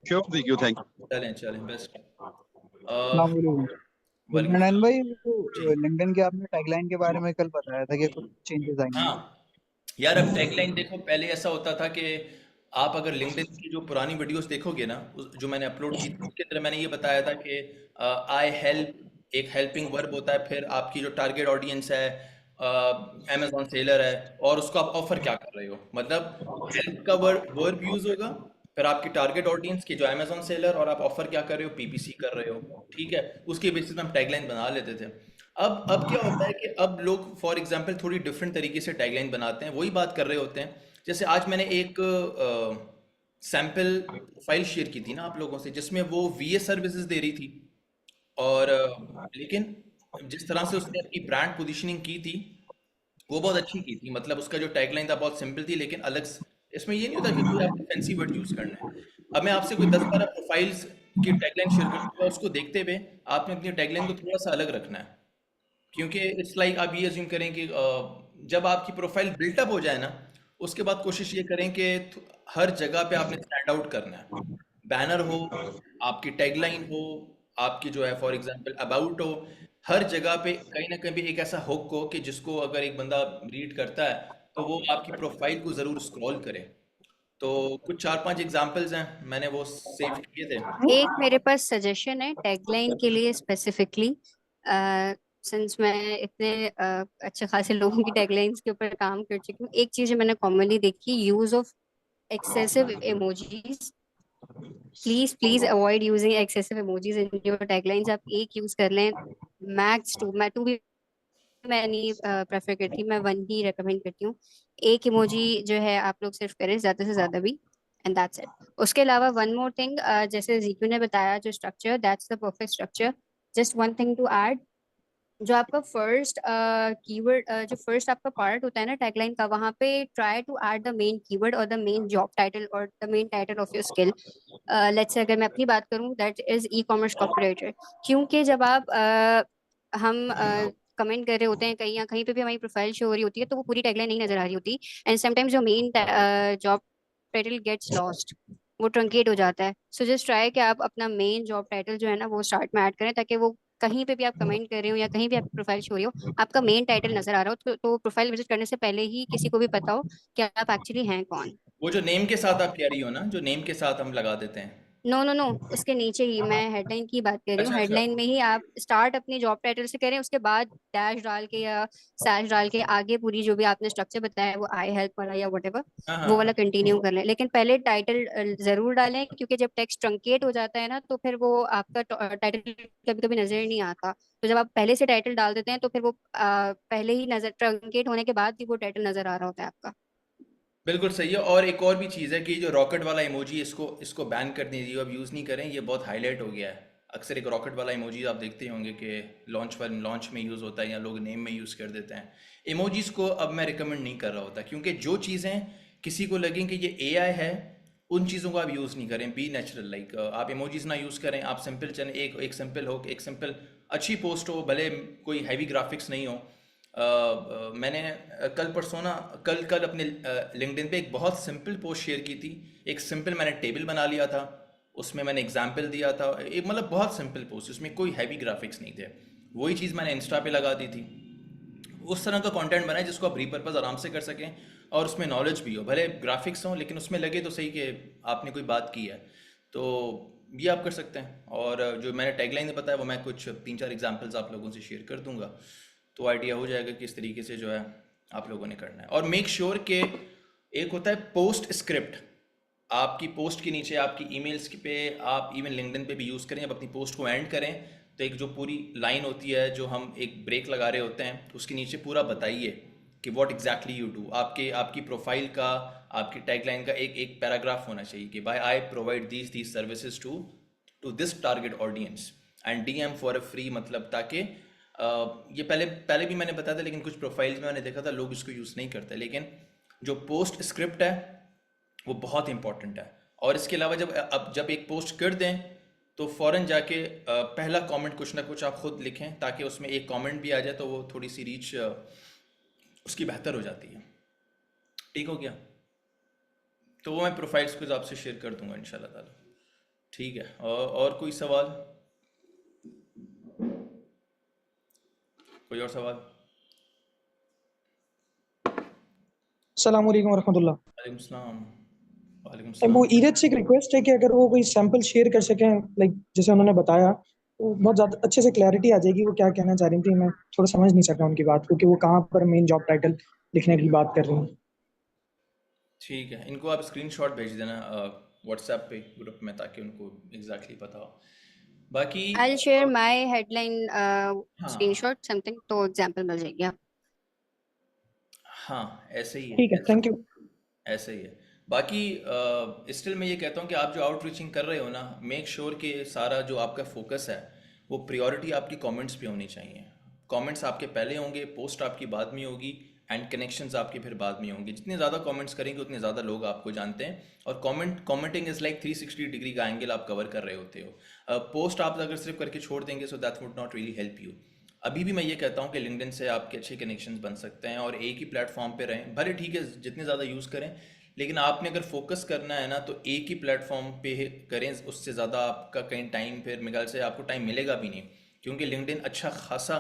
Sure GQ, thank you. चलें चलें, बेस्ट। अस्सलाम वालेकुम। वालेकुम नैन भाई, सलाम जी। वो लिंक्डइन के आपने टैगलाइन के बारे में कल बताया था कि कुछ चेंजेस आएंगे। हाँ यार, अब टैगलाइन देखो, पहले ऐसा होता था कि आप अगर लिंक्डइन की जो पुरानी वीडियोस देखोगे ना, जो मैंने अपलोड की थी, उसके अंदर मैंने ये बताया था कि आई हेल्प एक हेल्पिंग वर्ब होता है, फिर आपकी जो टारगेट ऑडियंस है अमेजोन सेलर है, और उसको आप ऑफर क्या कर रहे हो, मतलब हेल्प का वर्ब यूज होगा, फिर आपकी टारगेट ऑडियंस की जो अमेजोन सेलर, और आप ऑफर क्या कर रहे हो, PPC कर रहे हो, ठीक है। उसके बेसिस पे हम टैगलाइन बना लेते थे। अब क्या होता है कि अब लोग फॉर एग्जांपल थोड़ी डिफरेंट तरीके से टैगलाइन बनाते हैं, वही बात कर रहे होते हैं। जैसे आज मैंने एक सैम्पल फाइल शेयर की थी ना आप लोगों से, जिसमें वो VA सर्विसेज दे रही थी, और लेकिन जिस तरह से उसने अपनी ब्रांड पोजीशनिंग की थी, वो बहुत अच्छी की थी। मतलब उसका जो टैगलाइन था बहुत सिंपल थी, लेकिन अलग इसमें ये नहीं होता कि कोई आपको फैंसी वर्ड यूज करना है। अब मैं आपसे कोई 10-12 प्रोफाइल्स की टैगलाइन शेयर कर दूंगा, उसको देखते हुए आपने अपनी टैगलाइन को थोड़ा सा अलग रखना है, क्योंकि इट्स लाइक आप ये अज्यूम करें कि जब आपकी प्रोफाइल बिल्टअप हो जाए ना, उसके बाद कोशिश ये करें कि हर जगह पे आपने स्टैंड आउट करना है। बैनर हो, आपकी टैगलाइन हो, आपकी जो है फॉर एग्जांपल अबाउट हो, हर जगह पे कहीं ना कहीं एक ऐसा हुक हो कि जिसको अगर एक बंदा रीड करता है, तो वो आपकी प्रोफाइल को ज़रूर स्क्रॉल करे। तो कुछ 4-5 एग्जांपल्स हैं, मैंने वो सेव किए थे। एक मेरे पास सजेशन है टैगलाइन के लिए स्पेसिफिकली, सिंस मैं इतने अच्छे खासे लोगों की टैगलाइंस के ऊपर काम कर चुकी हूँ। एक चीज जो मैंने कॉमनली देखी, use of excessive emojis. Please please avoid using excessive emojis in your taglines. आप एक यूज कर लें, मैक्स टू, मैं टू भी मैं नहीं प्रेफर करती, मैं वन ही रेकमेंड करती हूँ। एक इमोजी जो है आप लोग सिर्फ करें, ज्यादा से ज्यादा भी, एंड दैट्स इट। उसके अलावा वन मोर थिंग, जैसे जीक्यू ने बताया जो structure, that's the perfect structure. Just one thing to add, जो आपका फर्स्ट कीवर्ड, जो फर्स्ट आपका पार्ट होता है ना टैगलाइन का, वहाँ पे try to add the main keyword और द मेन जॉब टाइटल और the main title of your skill. Let's say अगर मैं अपनी बात करूँ, that is e-commerce copywriter. क्योंकि जब आप हम कमेंट कर रहे होते हैं कहीं या कहीं पे भी हमारी प्रोफाइल शो हो रही होती है, तो वो पूरी टैगलाइन नहीं नजर आ रही होती, एंड समटाइम्स जो main job title gets lost, वो ट्रंकेट हो जाता है। सो जस्ट ट्राई कि आप अपना मेन जॉब टाइटल जो है ना वो स्टार्ट में ऐड करें, ताकि वो कहीं पे भी आप कमेंट कर रहे हो या कहीं भी आपकी प्रोफाइल शो हो रही हो, आपका मेन टाइटल नजर आ रहा हो, तो प्रोफाइल विजिट करने से पहले ही किसी को भी पता हो कि आप एक्चुअली हैं कौन। वो जो नेम के साथ आप कह रही हो ना, जो नेम के साथ हम लगा देते हैं। नो नो नो, उसके नीचे ही मैं हेडलाइन की बात कर रही हूँ। अच्छा अच्छा। हेडलाइन में ही आप स्टार्ट अपनी जॉब टाइटल से करें, उसके बाद डैश डाल के या स्लैश डाल के आगे पूरी जो भी आपने स्ट्रक्चर बताया है, वो आई हेल्प वाला या वटेवर, हाँ वो हाँ। वाला कंटिन्यू कर लें। लेकिन पहले टाइटल जरूर डालें, क्योंकि जब टेक्स्ट ट्रंकेट हो जाता है ना, तो फिर वो आपका टाइटल कभी कभी नजर नहीं आता। तो जब आप पहले से टाइटल डाल देते हैं, तो फिर वो पहले ही नजर, ट्रंकेट होने के बाद भी वो टाइटल नजर आ रहा होता है आपका। बिल्कुल सही है। और एक और भी चीज़ है कि जो रॉकेट वाला इमोजी, इसको इसको बैन कर दीजिए, अब यूज़ नहीं करें, ये बहुत हाईलाइट हो गया है। अक्सर एक रॉकेट वाला इमोजी आप देखते होंगे कि लॉन्च में यूज़ होता है या लोग नेम में यूज़ कर देते हैं। इमोजीज़ को अब मैं रिकमेंड नहीं कर रहा होता, क्योंकि जो चीज़ें किसी को लगें कि ये एआई है, उन चीज़ों को आप यूज़ नहीं करें। बी नेचुरल, लाइक आप इमोजीज ना यूज़ करें, आप सिंपल चलें, एक सिंपल हो, एक सिंपल अच्छी पोस्ट हो, भले कोई हैवी ग्राफिक्स नहीं हो। मैंने कल परसों ना, कल कल अपने लिंक्डइन पे एक बहुत सिंपल पोस्ट शेयर की थी। एक सिंपल मैंने टेबल बना लिया था, उसमें मैंने एग्जाम्पल दिया था, एक मतलब बहुत सिंपल पोस्ट, उसमें कोई हैवी ग्राफिक्स नहीं थे। वही चीज़ मैंने इंस्टा पे लगा दी थी। उस तरह का कंटेंट बनाए जिसको आप रीपर्पज आराम से कर सकें, और उसमें नॉलेज भी हो, भले ग्राफिक्स हो लेकिन उसमें लगे तो सही कि आपने कोई बात की है। तो ये आप कर सकते हैं। और जो मैंने टैगलाइन बताया वो मैं कुछ 3-4 एग्जांपल्स आप लोगों से शेयर कर दूंगा, तो आइडिया हो जाएगा कि किस तरीके से जो है आप लोगों ने करना है। और मेक श्योर कि एक होता है पोस्ट स्क्रिप्ट, आपकी पोस्ट के नीचे आपकी ईमेल्स पे, आप इवन लिंक्डइन पे भी यूज़ करें, जब अपनी पोस्ट को एंड करें तो एक जो पूरी लाइन होती है, जो हम एक ब्रेक लगा रहे होते हैं, उसके नीचे पूरा बताइए कि व्हाट एग्जैक्टली यू डू। आपकी प्रोफाइल का, आपकी टैगलाइन का एक एक पैराग्राफ होना चाहिए कि भाई I provide these services to this target audience and DM for a free, मतलब ताकि ये पहले पहले भी मैंने बताया था, लेकिन कुछ प्रोफाइल्स में मैंने देखा था लोग इसको यूज़ नहीं करते। लेकिन जो पोस्ट स्क्रिप्ट है वो बहुत इंपॉर्टेंट है। और इसके अलावा जब एक पोस्ट कर दें तो फ़ौरन जाके पहला कमेंट कुछ ना कुछ आप खुद लिखें, ताकि उसमें एक कमेंट भी आ जाए तो वो थोड़ी सी रीच उसकी बेहतर हो जाती है। ठीक हो गया? तो वो मैं प्रोफाइल्स को आपसे शेयर कर दूंगा इंशाल्लाह ताला। ठीक है। और कोई सवाल? कोई और सवाल? अस्सलाम वालेकुम रहमतुल्लाह। वालेकुम सलाम। वालेकुम वो सलाम। ईरज से एक रिक्वेस्ट है कि अगर वो कोई सैंपल शेयर कर सकें, लाइक जैसे उन्होंने बताया, तो बहुत ज़्यादा अच्छे से क्लैरिटी आ जाएगी वो क्या कहना चाह रही थी। मैं थोड़ा समझ नहीं सका उनकी बात, क्योंकि वो कहाँ पर मेन जॉब टाइटल लिखने की बात कर रही हैं। ठीक है, इनको आप स्क्रीनशॉट भेज देना व्हाट्सएप पे ग्रुप में, ताकि उनको एग्जैक्टली पता हो। बाकी आई शेयर माय हेडलाइन हाँ स्क्रीनशॉट समथिंग, तो एग्जांपल मिल जाएगी आप। हाँ, ऐसे ही है, ठीक है, ऐसे थैंक यू। ऐसे ही है। बाकी स्टिल मैं ये कहता हूँ कि आप जो आउटरीचिंग कर रहे हो ना, मेक श्योर कि सारा जो आपका फोकस है वो प्रायोरिटी आपकी कमेंट्स पे होनी चाहिए। कमेंट्स आपके पहले होंगे, पोस्ट आपकी बाद में होगी, एंड कनेक्शंस आपके फिर बाद में होंगे। जितने ज़्यादा कमेंट्स करेंगे उतने ज़्यादा लोग आपको जानते हैं। और कमेंटिंग इज़ लाइक 360 डिग्री का एंगल आप कवर कर रहे होते हो। पोस्ट आप अगर सिर्फ करके छोड़ देंगे, so that would not really help you. अभी भी मैं ये कहता हूँ कि लिंक्डइन से आपके अच्छे कनेक्शंस बन सकते हैं, और एक ही प्लेटफॉर्म पे रहें। भले ठीक है जितने ज़्यादा यूज़ करें, लेकिन आपने अगर फोकस करना है ना तो एक ही प्लेटफॉर्म पे करें। उससे ज़्यादा आपका कहीं टाइम, फिर मेरे ख्याल से आपको टाइम मिलेगा भी नहीं, क्योंकि लिंक्डइन अच्छा खासा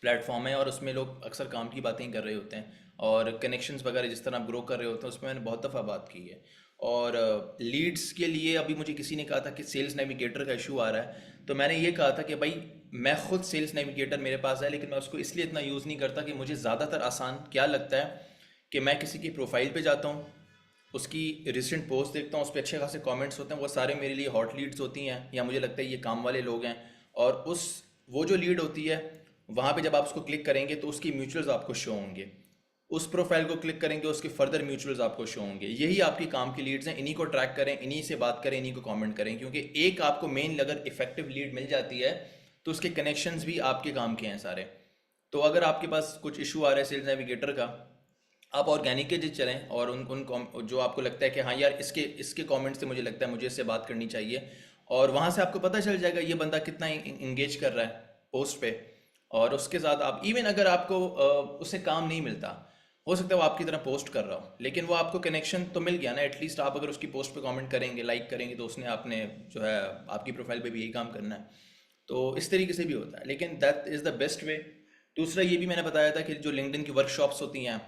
प्लेटफॉर्म है और उसमें लोग अक्सर काम की बातें ही कर रहे होते हैं, और कनेक्शंस वगैरह जिस तरह आप ग्रो कर रहे होते हैं, उसमें मैंने बहुत दफ़ा बात की है। और लीड्स के लिए अभी मुझे किसी ने कहा था कि सेल्स नेविगेटर का इशू आ रहा है, तो मैंने ये कहा था कि भाई मैं खुद सेल्स नेविगेटर मेरे पास है, लेकिन मैं उसको इसलिए इतना यूज़ नहीं करता कि मुझे ज़्यादातर आसान क्या लगता है कि मैं किसी की प्रोफाइल पे जाता हूँ, उसकी रिसेंट पोस्ट देखता हूँ, उस पर अच्छे खासे कमेंट्स होते हैं, वो सारे मेरे लिए हॉट लीड्स होती हैं, या मुझे लगता है ये काम वाले लोग हैं। और वो जो लीड होती है, वहाँ पे जब आप उसको क्लिक करेंगे तो उसकी म्यूचुअल्स आपको शो होंगे। उस प्रोफाइल को क्लिक करेंगे, उसके फर्दर म्यूचुअल्स आपको शो होंगे। यही आपकी काम की लीड्स हैं, इन्हीं को ट्रैक करें, इन्हीं से बात करें, इन्हीं को कमेंट करें, क्योंकि एक आपको मेन अगर इफेक्टिव लीड मिल जाती है तो उसके कनेक्शंस भी आपके काम के हैं सारे। तो अगर आपके पास कुछ इशू आ रहा है सेल्स नेविगेटर का, आप ऑर्गेनिक के जी चलें, और जो आपको लगता है कि हाँ यार इसके कमेंट से मुझे लगता है मुझे इससे बात करनी चाहिए, और वहाँ से आपको पता चल जाएगा ये बंदा कितना इंगेज कर रहा है पोस्ट पे। और उसके साथ आप इवन अगर आपको उससे काम नहीं मिलता, हो सकता है वो आपकी तरह पोस्ट कर रहा हो, लेकिन वो आपको कनेक्शन तो मिल गया ना एटलीस्ट। आप अगर उसकी पोस्ट पे कमेंट करेंगे, लाइक करेंगे, तो उसने आपने जो है आपकी प्रोफाइल पे भी यही काम करना है। तो इस तरीके से भी होता है, लेकिन that is the best way. दूसरा ये भी मैंने बताया था कि जो लिंक्डइन की वर्कशॉप्स होती हैं,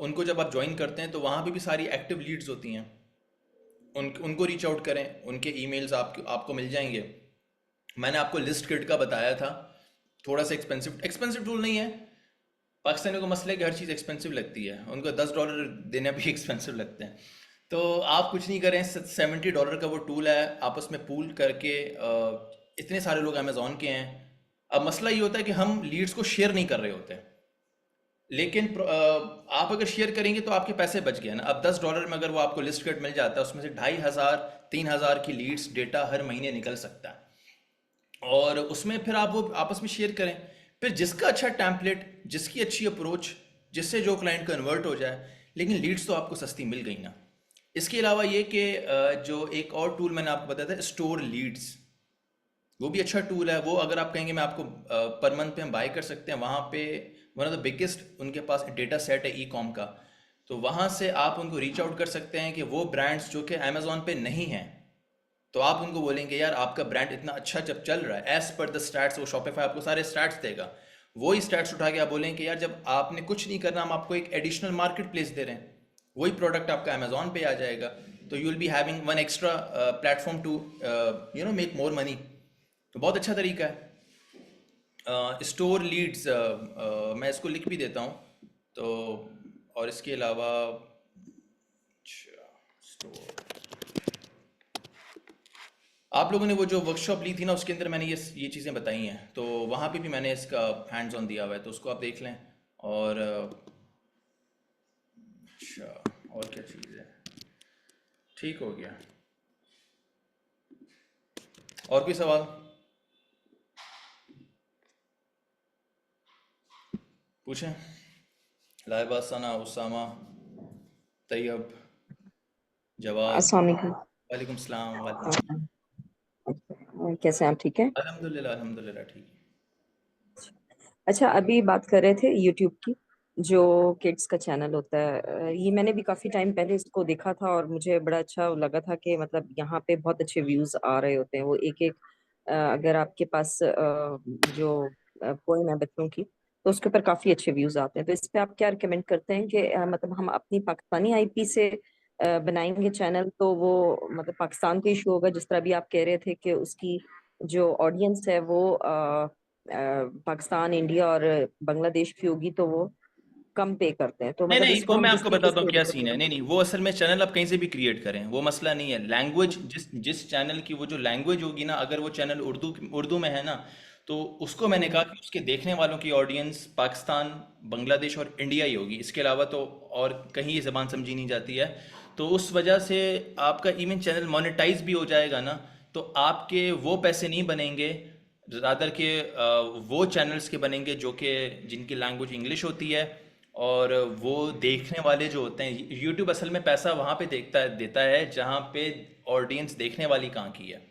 उनको जब आप ज्वाइन करते हैं तो वहाँ पे भी सारी एक्टिव लीड्स होती हैं, उनको रीच आउट करें, उनके ईमेल्स आपको मिल जाएंगे। मैंने आपको लिस्ट किट का बताया था, थोड़ा सा एक्सपेंसिव एक्सपेंसिव टूल नहीं है। पाकिस्तानियों को मसला है कि हर चीज़ एक्सपेंसिव लगती है, उनको $10 देना भी एक्सपेंसिव लगते हैं। तो आप कुछ नहीं करें, $70 का वो टूल है, आप उसमें पूल करके इतने सारे लोग अमेजोन के हैं। अब मसला ये होता है कि हम लीड्स को शेयर नहीं कर रहे होते, लेकिन आप अगर शेयर करेंगे तो आपके पैसे बच गए ना। अब $10 में अगर वो आपको लिस्ट किट मिल जाता है, उसमें से 2500 3000 की लीड्स डेटा हर महीने निकल सकता है, और उसमें फिर आप वो आपस में शेयर करें। फिर जिसका अच्छा टैम्पलेट, जिसकी अच्छी अप्रोच, जिससे जो क्लाइंट कन्वर्ट हो जाए, लेकिन लीड्स तो आपको सस्ती मिल गई ना। इसके अलावा ये कि जो एक और टूल मैंने आपको बताया था, स्टोर लीड्स, वो भी अच्छा टूल है। वो अगर आप कहेंगे मैं आपको पर मंथ पे हम बाय कर सकते हैं, वहाँ पे वन ऑफ द बिगेस्ट उनके पास डेटा सेट है ई कॉम का। तो वहाँ से आप उनको रीच आउट कर सकते हैं कि वो ब्रांड्स जो कि अमेजोन पे नहीं हैं, तो आप उनको बोलेंगे यार आपका ब्रांड इतना अच्छा जब चल रहा है, एज पर द स्टैट्स, वो शॉपिफाई आपको सारे स्टैट्स देगा, वही स्टैट्स उठा के आप बोलेंगे कि यार जब आपने कुछ नहीं करना, हम आपको एक एडिशनल मार्केट प्लेस दे रहे हैं, वही प्रोडक्ट आपका अमेजोन पे आ जाएगा। तो you will be having one extra platform to make more money. तो बहुत अच्छा तरीका है स्टोर लीड्स। मैं इसको लिख भी देता हूँ तो। और इसके अलावा स्टोर, आप लोगों ने वो जो वर्कशॉप ली थी ना, उसके अंदर मैंने ये चीज़ें बताई हैं, तो वहाँ पे भी मैंने इसका हैंड्स ऑन दिया हुआ है, तो उसको आप देख लें। और अच्छा, और क्या चीज़ है, ठीक हो गया। और कोई सवाल? पूछें। लाइबा, सना, उसामा, तैयब, जवाद। अस्सलाम वालेकुम। वालेकुम सलाम। वालेकुम। कैसे हैं आप, ठीक है? अल्हम्दुलिल्लाह, अल्हम्दुलिल्लाह ठीक है। अच्छा, अभी बात कर रहे थे यूट्यूब की, जो किड्स का चैनल होता है। ये मैंने भी काफी टाइम पहले इसको देखा था और मुझे बड़ा अच्छा लगा था कि मतलब यहाँ पे बहुत अच्छे व्यूज आ रहे होते हैं। वो एक एक अगर आपके पास जो पोएम है बच्चों की, तो उसके ऊपर काफी अच्छे व्यूज आते हैं। तो इस पे आप क्या रिकमेंड करते हैं कि मतलब हम अपनी पाकिस्तानी आईपी से बनाएंगे चैनल, तो वो मतलब पाकिस्तान का इशू होगा, जिस तरह भी आप कह रहे थे कि उसकी जो ऑडियंस है वो पाकिस्तान, इंडिया और बांग्लादेश की होगी, तो वो कम पे करते हैं। तो नहीं मतलब नहीं, इसको वो हम मैं किस आपको तरीके बताता हूँ से क्या represent सीन है। नहीं करें? नहीं, वो असल में चैनल आप कहीं से भी क्रिएट करें, वो मसला नहीं है। लैंग्वेज, जिस जिस चैनल की वो जो लैंग्वेज होगी ना, अगर वो चैनल उर्दू उर्दू में है ना, तो उसको मैंने कहा कि उसके देखने वालों की ऑडियंस पाकिस्तान, बांग्लादेश और इंडिया ही होगी, इसके अलावा तो और कहीं ये ज़बान समझी नहीं जाती है। तो उस वजह से आपका इवन चैनल मोनेटाइज भी हो जाएगा ना, तो आपके वो पैसे नहीं बनेंगे, रादर के वो चैनल्स के बनेंगे जो कि जिनकी लैंग्वेज इंग्लिश होती है। और वो देखने वाले जो होते हैं, यूट्यूब असल में पैसा वहाँ पे देता है जहाँ पे ऑडियंस देखने वाली कहाँ की है।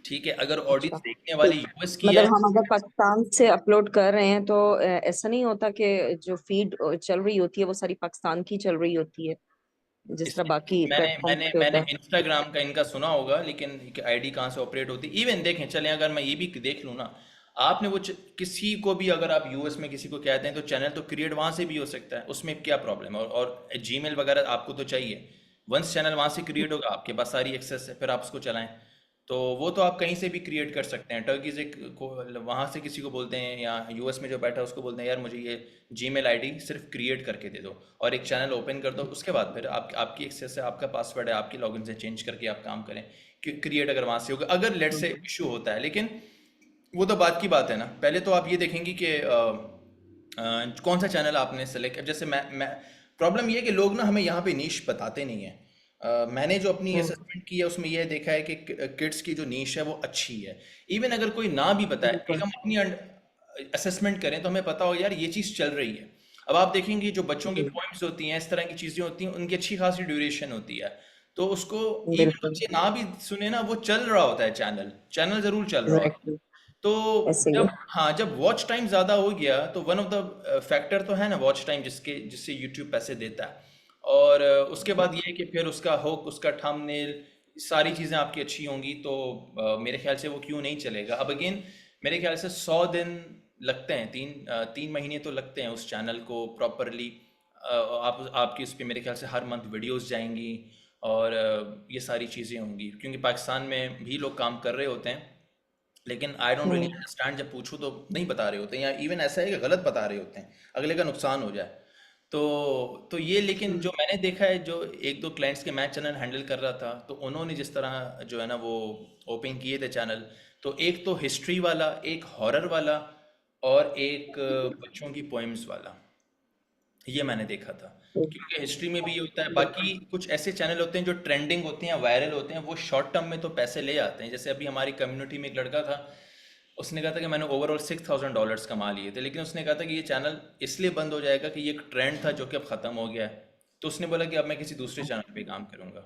ठीक है, अगर अच्छा, ऑडियंस देखने तो वाली यूएस की है। मतलब हम अगर पाकिस्तान से अपलोड कर रहे हैं, तो ऐसा नहीं होता कि जो फीड चल रही होती है वो सारी पाकिस्तान की चल रही होती है, जिस तरह इस बाकी मैंने प्लेटफॉर्म मैंने पे होता मैंने है? इंस्टाग्राम का इनका सुना होगा, लेकिन आईडी कहाँ से ऑपरेट होती है इवन देखें। चलें, अगर मैं ये भी देख लूँ ना, आपने किसी को भी अगर आप यूएस में किसी को कहते हैं तो चैनल तो क्रिएट वहाँ से भी हो सकता है, उसमें क्या प्रॉब्लम है। और जीमेल वगैरह आपको तो चाहिए, वंस चैनल वहाँ से क्रिएट होगा, आपके पास सारी एक्सेस है, फिर आप उसको चलाएं। तो वो तो आप कहीं से भी क्रिएट कर सकते हैं। टर्की से को वहाँ से किसी को बोलते हैं, या यूएस में जो बैठा है उसको बोलते हैं यार मुझे ये जीमेल आईडी सिर्फ क्रिएट करके दे दो, और एक चैनल ओपन कर दो। उसके बाद फिर आपकी एक्सेस है, आपका पासवर्ड है, आपकी लॉगिन से चेंज करके आप काम करें कि क्रिएट अगर वहाँ से होगा, अगर लेट से इशू होता है। लेकिन वो तो बात की बात है ना। पहले तो आप ये देखेंगे कि कौन सा चैनल आपने सेलेक्ट। अब जैसे मैं प्रॉब्लम ये है कि लोग ना हमें यहाँ पे नीश बताते नहीं है। मैंने जो अपनी हम्म, असेसमेंट की है उसमें यह देखा है कि किड्स की जो नीश है वो अच्छी है। इवन अगर कोई ना भी बताए, एक बिल्कुल। हम अपनी असेसमेंट करें तो हमें पता हो यार ये चीज़ चल रही है। अब आप देखेंगे जो बच्चों की जी, पोइम्स होती हैं, इस तरह की चीज़ें होती हैं, उनकी अच्छी खासी ड्यूरेशन होती है। तो उसको इवन बिल्कुल। बच्चे ना भी सुने ना, वो चल रहा होता है, चैनल चैनल ज़रूर चल रहा होता है। एग्जैक्टली। तो ऐसे ही जब है। हाँ, जब वॉच टाइम ज़्यादा हो गया तो वन ऑफ द फैक्टर तो है ना वॉच टाइम, जिससे यूट्यूब पैसे देता है। और उसके बाद ये है कि फिर उसका हुक, उसका थंबनेल, सारी चीज़ें आपकी अच्छी होंगी तो मेरे ख्याल से वो क्यों नहीं चलेगा। अब अगेन मेरे ख्याल से 100 दिन लगते हैं, 3 महीने तो लगते हैं उस चैनल को प्रॉपरली। आप आपकी उस पर मेरे ख्याल से हर मंथ वीडियोस जाएंगी और ये सारी चीज़ें होंगी, क्योंकि पाकिस्तान में भी लोग काम कर रहे होते हैं, लेकिन आई डोंट रियली अंडरस्टैंड, जब पूछूं तो नहीं बता रहे होते हैं, या इवन ऐसा है कि गलत बता रहे होते हैं, अगले का नुकसान हो जाए। तो ये, लेकिन जो मैंने देखा है, जो एक दो क्लाइंट्स के मैं चैनल हैंडल कर रहा था, तो उन्होंने जिस तरह जो है ना वो ओपन किए थे चैनल, तो एक तो हिस्ट्री वाला, एक हॉरर वाला, और एक बच्चों की पोएम्स वाला, ये मैंने देखा था। क्योंकि हिस्ट्री में भी ये होता है, बाकी कुछ ऐसे चैनल होते हैं जो ट्रेंडिंग होते हैं, वायरल होते हैं, वो शॉर्ट टर्म में तो पैसे ले आते हैं। जैसे अभी हमारी कम्युनिटी में एक लड़का था, उसने कहा था कि मैंने ओवरऑल $6,000 कमा लिए थे, लेकिन उसने कहा था कि ये चैनल इसलिए बंद हो जाएगा कि ये एक ट्रेंड था जो कि अब ख़त्म हो गया है। तो उसने बोला कि अब मैं किसी दूसरे चैनल पे काम करूंगा।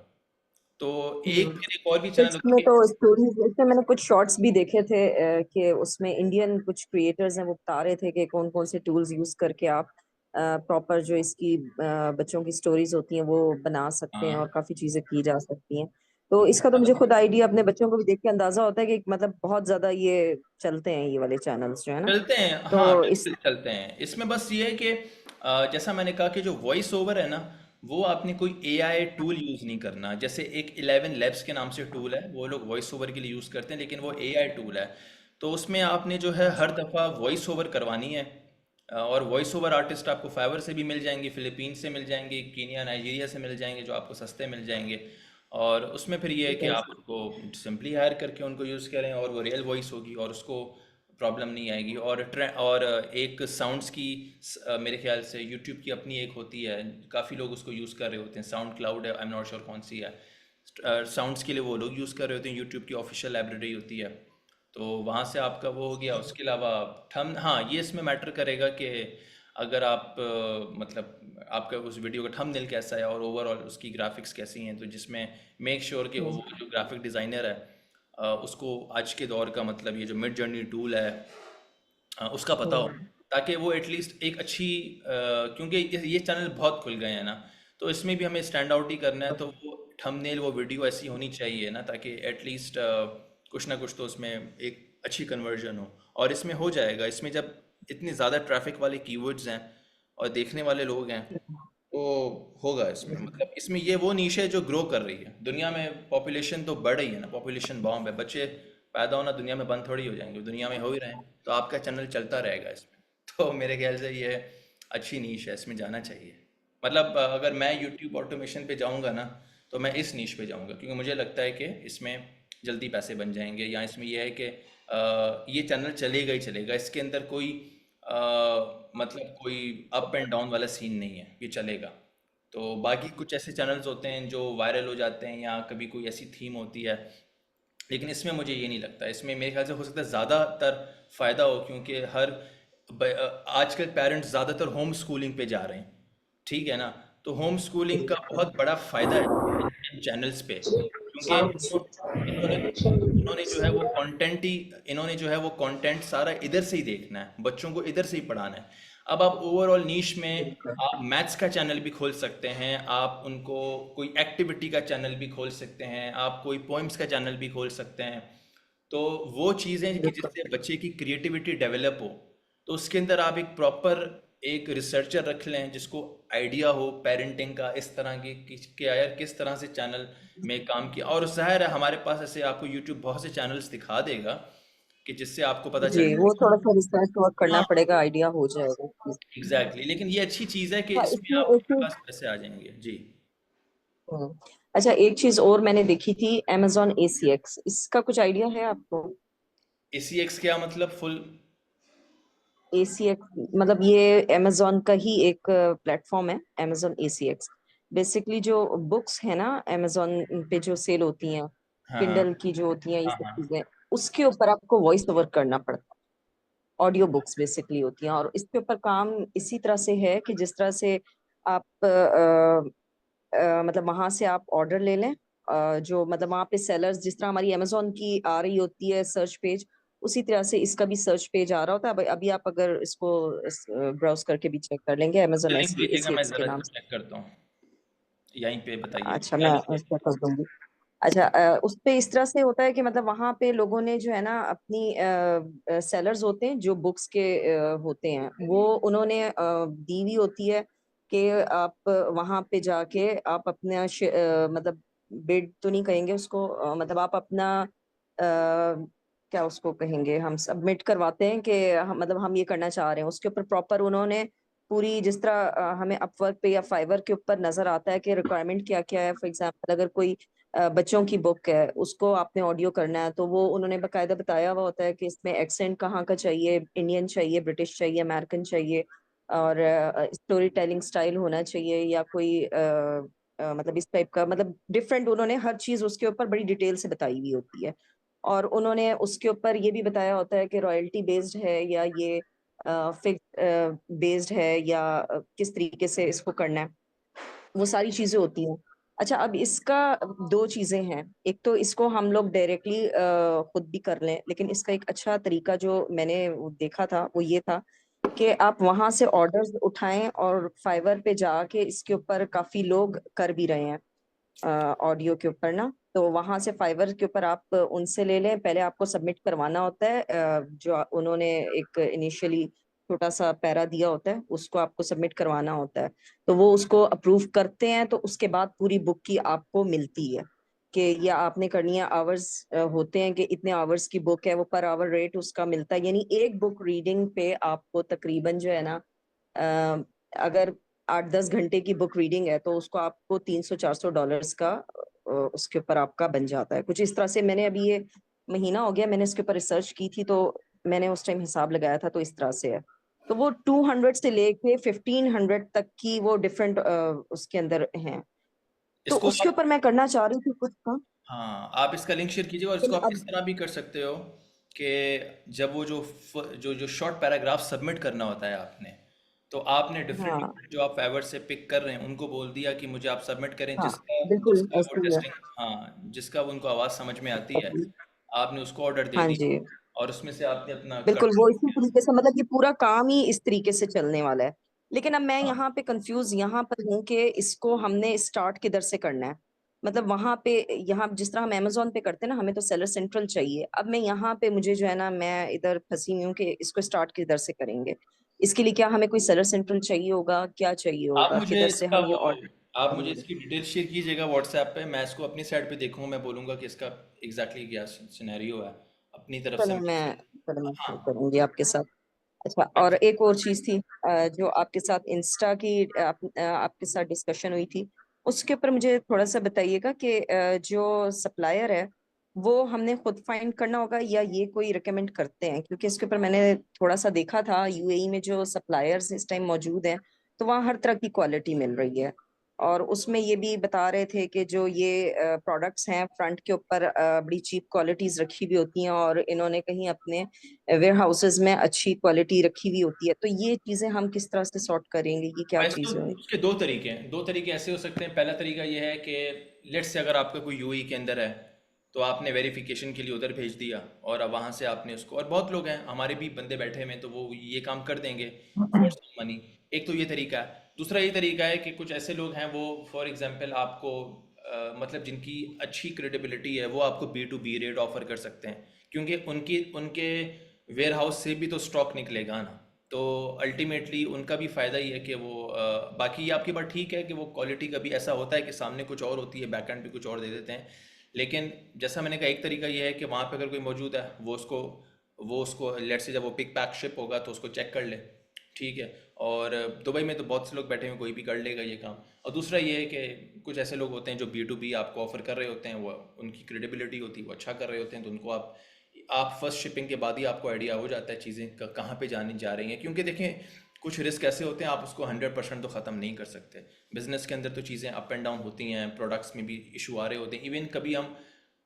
तो फिर एक और भी तो चैनल होता इसमें है। तो स्टोरीज, इसमें मैंने कुछ शॉर्ट्स भी देखे थे कि उसमें इंडियन कुछ क्रिएटर्स हैं, वो बता रहे थे कि कौन कौन से टूल्स यूज करके आप प्रॉपर जो इसकी बच्चों की स्टोरीज होती हैं वो बना सकते हैं, हाँ, और काफी चीजें की जा सकती हैं। तो इसका तो मुझे खुद आइडिया, अपने बच्चों को भी देख के अंदाजा होता है कि मतलब बहुत ज्यादा ये चलते हैं ये वाले चैनल्स जो है ना। चलते हैं, हाँ तो इस बिल्कुल चलते हैं। इसमें बस ये है कि जैसा मैंने कहा कि जो वॉइस ओवर है ना, वो आपने कोई एआई टूल यूज़ नहीं करना। जैसे एक 11 लैब्स के नाम से टूल है, वो लोग वॉइस ओवर के लिए यूज़ करते हैं, लेकिन वो एआई टूल है। तो उसमें आपने जो है हर दफ़ा वॉइस ओवर करवानी है। और वॉइस ओवर आर्टिस्ट आपको फाइवर से भी मिल जाएंगे, फिलीपीन से मिल जाएंगे, कीनिया, नाइजीरिया से मिल जाएंगे, जो आपको सस्ते मिल जाएंगे। और उसमें फिर ये है कि आप उनको सिंपली हायर करके उनको यूज़ करें, और वो रियल वॉइस होगी और उसको प्रॉब्लम नहीं आएगी। और एक साउंड्स की मेरे ख्याल से यूट्यूब की अपनी एक होती है, काफ़ी लोग उसको यूज़ कर रहे होते हैं, साउंड क्लाउड है, आई एम नॉट श्योर कौन सी है। साउंड्स के लिए वो लोग यूज़ कर रहे होते हैं, यूट्यूब की ऑफिशियल लाइब्रेरी होती है। तो वहाँ से आपका वो हो गया। उसके अलावा थंब, हाँ ये इसमें मैटर करेगा कि अगर आप मतलब आपका उस वीडियो का थंबनेल कैसा है और ओवरऑल उसकी ग्राफिक्स कैसी हैं, तो जिसमें मेक श्योर कि वो जो ग्राफिक डिज़ाइनर है उसको आज के दौर का मतलब ये जो मिड जर्नी टूल है उसका पता हो, ताकि वो एटलीस्ट एक अच्छी क्योंकि ये चैनल बहुत खुल गए हैं ना, तो इसमें भी हमें स्टैंड आउट ही करना है। तो वो थंबनेल, वो वीडियो ऐसी होनी चाहिए ना, ताकि एटलीस्ट कुछ ना कुछ तो उसमें एक अच्छी कन्वर्जन हो। और इसमें हो जाएगा, इसमें जब इतने ज़्यादा ट्रैफिक वाले कीवर्ड्स हैं और देखने वाले लोग हैं, तो होगा इसमें। मतलब इसमें ये वो नीश है जो ग्रो कर रही है दुनिया में। पॉपुलेशन तो बढ़ रही है ना, पॉपुलेशन बॉम्ब है, बच्चे पैदा होना दुनिया में बंद थोड़ी हो जाएंगे, दुनिया में हो ही रहे हैं। तो आपका चैनल चलता रहेगा इसमें। तो मेरे ख्याल से ये अच्छी नीश है, इसमें जाना चाहिए। मतलब अगर मैं यूट्यूब ऑटोमेशन पे जाऊंगा ना, तो मैं इस नीश पे जाऊंगा, क्योंकि मुझे लगता है कि इसमें जल्दी पैसे बन जाएंगे। या इसमें यह है कि ये चैनल चलेगा ही चलेगा, इसके अंदर कोई मतलब कोई अप एंड डाउन वाला सीन नहीं है, ये चलेगा। तो बाकी कुछ ऐसे चैनल्स होते हैं जो वायरल हो जाते हैं, या कभी कोई ऐसी थीम होती है, लेकिन इसमें मुझे ये नहीं लगता। इसमें मेरे ख्याल से हो सकता है ज़्यादातर फ़ायदा हो, क्योंकि आजकल पेरेंट्स ज़्यादातर होम स्कूलिंग पे जा रहे हैं, ठीक है ना। तो होम स्कूलिंग का बहुत बड़ा फ़ायदा है इन चैनल्स पे, क्योंकि इन्होंने इन्होंने जो है वो कंटेंट ही इन्होंने जो है वो कंटेंट सारा इधर से ही देखना है, बच्चों को इधर से ही पढ़ाना है। अब आप ओवरऑल नीश में आप मैथ्स का चैनल भी खोल सकते हैं, आप उनको कोई एक्टिविटी का चैनल भी खोल सकते हैं, आप कोई पोइम्स का चैनल भी खोल सकते हैं। तो वो चीज़ें कि जिससे बच्चे की क्रिएटिविटी डेवलप हो, तो उसके अंदर आप एक प्रॉपर एक रिसर्चर रख लें जिसको आइडिया हो पेरेंटिंग का, इस तरह की कि यार किस तरह से चैनल में काम किया। और जाहिर है हमारे पास ऐसे आपको यूट्यूब बहुत से चैनल्स दिखा देगा कि जिससे आपको पता जी, चल वो जाएगा। थोड़ा सा रिसर्च वर्क करना हाँ पड़ेगा, आइडिया हो जाएगा। एग्जैक्टली, लेकिन ये अच्छी चीज़ है कि हाँ, इसमें इसमें एक आपके चीज, पास पैसे आ जाएंगे जी। अच्छा एक चीज और मैंने देखी थी, Amazon ACX, इसका कुछ आइडिया है आपको? ACX क्या मतलब फुल? ACX मतलब ये Amazon का ही एक प्लेटफॉर्म है, Amazon ACX। बेसिकली जो बुक्स है ना Amazon पे जो सेल होती हैं, हाँ हाँ किंडल की जो होती हैं ये हाँ सब हाँ। चीजें, उसके ऊपर आपको वॉइस ओवर करना पड़ता है। ऑडियो बुक्स बेसिकली होती हैं, और इसके ऊपर काम इसी तरह से है कि जिस तरह से आप मतलब वहां से आप ऑर्डर ले लें, जो मतलब वहां पे सेलर्स, जिस तरह हमारी अमेजोन की आ रही होती है सर्च पेज, उसी तरह से इसका भी सर्च पेज आ रहा होता है। अभी आप अगर इसको ब्राउज करके भी चेक कर लेंगे, Amazon लिंक भेजिएगा, मैं Associates के ज़रा नाम चेक करता हूँ। यहीं पे बताइए अच्छा, क्या मैं लिंक है? उसका कर दूंगी। अच्छा, उस पे इस तरह से होता है कि मतलब वहां पे लोगों ने जो है ना अपनी सेलर्स होते हैं जो बुक्स के होते हैं, वो उन्होंने दी हुई होती है कि आप वहां पे जाके आप अपना मतलब बिड तो नहीं कहेंगे उसको, मतलब आप अपना क्या उसको कहेंगे, हम सबमिट करवाते हैं कि मतलब हम ये करना चाह रहे हैं। उसके ऊपर प्रॉपर उन्होंने पूरी, जिस तरह हमें अपवर्क पे या फाइवर के ऊपर नजर आता है कि रिक्वायरमेंट क्या क्या है। फॉर एग्जांपल अगर कोई बच्चों की बुक है, उसको आपने ऑडियो करना है, तो वो उन्होंने बकायदा बताया हुआ होता है कि इसमें एक्सेंट कहाँ का चाहिए, इंडियन चाहिए, ब्रिटिश चाहिए, अमेरिकन चाहिए, और स्टोरी टेलिंग स्टाइल होना चाहिए, या कोई मतलब इस टाइप का, मतलब डिफरेंट उन्होंने हर चीज उसके ऊपर बड़ी डिटेल से बताई हुई होती है। और उन्होंने उसके ऊपर ये भी बताया होता है कि रॉयल्टी बेस्ड है या ये फिक्स बेस्ड है, या किस तरीके से इसको करना है, वो सारी चीजें होती हैं। अच्छा, अब इसका दो चीजें हैं। एक तो इसको हम लोग डायरेक्टली खुद भी कर लें, लेकिन इसका एक अच्छा तरीका जो मैंने वो देखा था वो ये था कि आप वहां से ऑर्डर्स उठाएं, और फाइवर पे जाके इसके ऊपर काफी लोग कर भी रहे हैं ऑडियो के ऊपर ना। तो वहां से फाइवर के ऊपर आप उनसे ले लें। पहले आपको सबमिट करवाना होता है, जो उन्होंने एक इनिशियली छोटा सा पैरा दिया होता है, उसको आपको सबमिट करवाना होता है। तो वो उसको अप्रूव करते हैं, तो उसके बाद पूरी बुक की आपको मिलती है कि ये आपने करनी है। आवर्स होते हैं कि इतने आवर्स की बुक है, वो पर आवर रेट उसका मिलता है। यानी एक बुक रीडिंग पे आपको तकरीबन जो है ना, अ, अगर 8-10 घंटे की बुक रीडिंग है, तो उसको आपको $300-400 का उसके ऊपर आपका बन जाता है कुछ इस तरह से। मैंने अभी ये महीना हो गया, मैंने इसके ऊपर रिसर्च की थी, तो मैंने उस टाइम हिसाब लगाया था, तो इस तरह से है। तो वो 200 से लेके 1500 तक की वो डिफरेंट उसके अंदर हैं। तो इसको उसके आप, ऊपर मैं करना चाह रही थी कुछ का। हाँ, आप इसका लिंक शेयर कीजिए, और इसको लेकिन आप इस अब तरह भी कर सकते हो कि जब वो जो शॉर्ट पैराग्राफ सबमिट करना होता है आपने, तो आपने डिफरेंट हाँ, डिफरेंट जो आप फाइवर से पिक कर रहे हैं उनको बोल दिया कि मुझे आप सबमिट करें, हाँ, जिसका बिल्कुल जिसका वो ऐसे ही है। टेस्टिंग, हाँ, जिसका उनको आवाज़ समझ में आती है, आपने उसको ऑर्डर दे हाँ दी, जी, और उसमें से आपने अपना बिल्कुल कर। वो इसी तरीके से, मतलब ये पूरा काम ही इस तरीके से चलने वाला है। लेकिन अब मैं हाँ, यहाँ पे कंफ्यूज यहाँ पर हूँ कि इसको हमने स्टार्ट किधर से करना है। मतलब वहां पे, यहाँ जिस तरह हम अमेजोन पे करते हैं ना, हमें तो सेलर सेंट्रल चाहिए। अब मैं यहाँ पे, मुझे जो है ना, मैं इधर फंसी हुई हूँ कि इसको स्टार्ट किधर से करेंगे। इसके लिए क्या हमें कोई सेलर सेंट्रल चाहिए होगा, क्या चाहिए आप होगा, मुझे किधर से इसका हम ये वो ऑर्डर आप मुझे करेंगे? इसकी डिटेल शेयर कीजिएगा व्हाट्सएप पे, मैं इसको अपनी साइड पे देखूँ, मैं बोलूँगा कि इसका एग्जैक्टली क्या सिनेरियो है, अपनी तरफ से चलो मैं मैं इसको। चलो मैं हाँ, शेयर करूंगी आपके साथ। अच्छा, और एक और चीज थी, जो आपके साथ इंस्टा की आपके साथ डिस्कशन हुई थी, उसके ऊपर मुझे थोड़ा सा बताइएगा कि जो सप्लायर है वो हमने खुद फाइंड करना होगा, या ये कोई रिकमेंड करते हैं? क्योंकि इसके ऊपर मैंने थोड़ा सा देखा था, यूएई में जो सप्लायर्स इस टाइम मौजूद हैं, तो वहाँ हर तरह की क्वालिटी मिल रही है। और उसमें ये भी बता रहे थे कि जो ये प्रोडक्ट्स हैं, फ्रंट के ऊपर बड़ी चीप क्वालिटीज रखी हुई होती हैं, और इन्होंने कहीं अपने वेयर हाउसेज में अच्छी क्वालिटी रखी हुई होती है। तो ये चीजें हम किस तरह से सॉर्ट करेंगे, ये क्या वैसे तो चीजें होंगी? उसके दो तरीके हैं, दो तरीके ऐसे हो सकते हैं। पहला तरीका ये है कि लेट्स से अगर आपका कोई यूएई के अंदर है, तो आपने वेरिफिकेशन के लिए उधर भेज दिया, और अब वहाँ से आपने उसको, और बहुत लोग हैं हमारे भी बंदे बैठे हुए हैं, तो वो ये काम कर देंगे फॉर सम मनी। एक तो ये तरीका है। दूसरा ये तरीका है कि कुछ ऐसे लोग हैं, वो फॉर एग्जांपल आपको मतलब जिनकी अच्छी क्रेडिबिलिटी है, वो आपको B2B रेट ऑफर कर सकते हैं, क्योंकि उनकी उनके वेयर हाउस से भी तो स्टॉक निकलेगा ना। तो अल्टीमेटली उनका भी फ़ायदा ही है कि वो बाकी ये आपकी बात ठीक है कि वो क्वालिटी कभी ऐसा होता है कि सामने कुछ और होती है, बैक एंड पे कुछ और दे देते हैं। लेकिन जैसा मैंने कहा, एक तरीका ये है कि वहाँ पे अगर कोई मौजूद है, वो उसको लेट से जब वो पिक पैक शिप होगा तो उसको चेक कर ले, ठीक है। और दुबई में तो बहुत से लोग बैठे हुए, कोई भी कर लेगा ये काम। और दूसरा ये है कि कुछ ऐसे लोग होते हैं जो B2B आपको ऑफर कर रहे होते हैं, वो उनकी क्रेडिबिलिटी होती है, वो अच्छा कर रहे होते हैं, तो उनको आप फर्स्ट शिपिंग के बाद ही आपको आइडिया हो जाता है चीज़ें कहाँ पे जानी जा रही हैं। क्योंकि देखें, कुछ रिस्क ऐसे होते हैं, आप उसको 100% तो ख़त्म नहीं कर सकते। बिजनेस के अंदर तो चीज़ें अप एंड डाउन होती हैं, प्रोडक्ट्स में भी इशू आ रहे होते हैं। इवन कभी हम,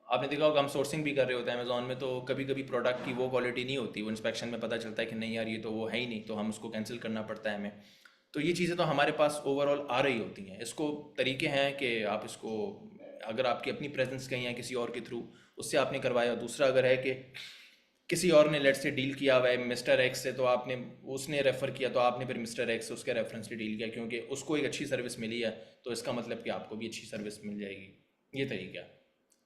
आपने देखा होगा, हम सोर्सिंग भी कर रहे होते हैं अमेजोन में, तो कभी कभी प्रोडक्ट की वो क्वालिटी नहीं होती, वो इंस्पेक्शन में पता चलता है कि नहीं यार, ये तो वो है ही नहीं, तो हम उसको कैंसिल करना पड़ता है हमें। तो ये चीज़ें तो हमारे पास ओवरऑल आ रही होती हैं। इसको तरीके हैं कि आप इसको, अगर आपकी अपनी प्रेजेंस कहीं है किसी और के थ्रू, उससे आपने करवाया। दूसरा अगर है कि किसी और ने लेट से डील किया हुआ है मिस्टर एक्स से, तो आपने उसने रेफ़र किया तो आपने फिर मिस्टर एक्स से उसके रेफरेंस से डील किया क्योंकि उसको एक अच्छी सर्विस मिली है, तो इसका मतलब कि आपको भी अच्छी सर्विस मिल जाएगी। ये तरीका है।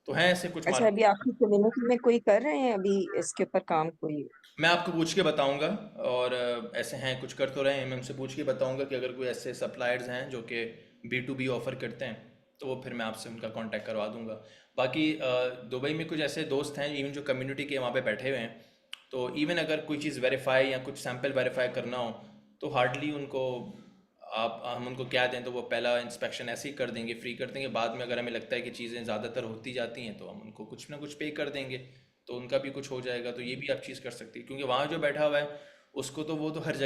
तो हैं ऐसे कुछ अच्छा, अभी मार्केट। आपकी कम्युनिटी में कोई कर रहे हैं अभी इसके ऊपर काम कोई? मैं आपको पूछ के बताऊंगा, और ऐसे हैं कुछ कर तो रहे हैं, मैं उनसे पूछ के बताऊंगा कि अगर कोई ऐसे सप्लायर्स हैं जो कि B2B ऑफ़र करते हैं तो वो फिर मैं आपसे उनका कांटेक्ट करवा दूंगा। बाकी दुबई में कुछ ऐसे दोस्त हैं इवन जो कम्युनिटी के वहाँ पे बैठे हुए हैं, तो इवन अगर कोई चीज़ वेरीफाई या कुछ सैंपल वेरीफाई करना हो तो हार्डली उनको आप हम उनको क्या दें तो वो पहला इंस्पेक्शन ऐसे ही कर देंगे, फ्री कर देंगे। बाद में अगर हमें लगता है कि चीज़ें ज़्यादातर होती जाती हैं तो हम उनको कुछ ना कुछ पे कर देंगे, तो उनका भी कुछ हो जाएगा। तो ये भी आप चीज़ कर सकती है, क्योंकि वहाँ जो बैठा हुआ है उसको तो वो तो हर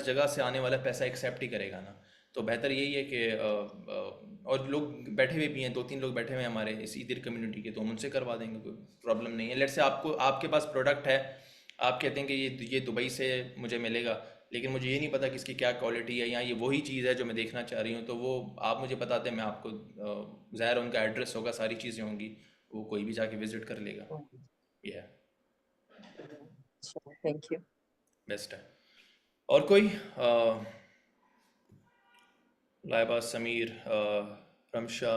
जगह से आने वाला पैसा एक्सेप्ट ही करेगा ना। तो बेहतर यही है कि और लोग बैठे हुए भी हैं, 2-3 लोग बैठे हुए हैं हमारे इस इधर कम्युनिटी के, तो हम उनसे करवा देंगे, कोई प्रॉब्लम नहीं है। लेट से आपको आपके पास प्रोडक्ट है, आप कहते हैं कि ये दुबई से मुझे मिलेगा, लेकिन मुझे ये नहीं पता कि इसकी क्या क्वालिटी है या ये वही चीज़ है जो मैं देखना चाह रही हूँ, तो वो आप मुझे बता दें, मैं आपको ज़ाहिर है उनका एड्रेस होगा, सारी चीज़ें होंगी, वो कोई भी जाके विजिट कर लेगा। ये है, थैंक यू। बेस्ट है। और कोई लाइबा, समीर, रमशा,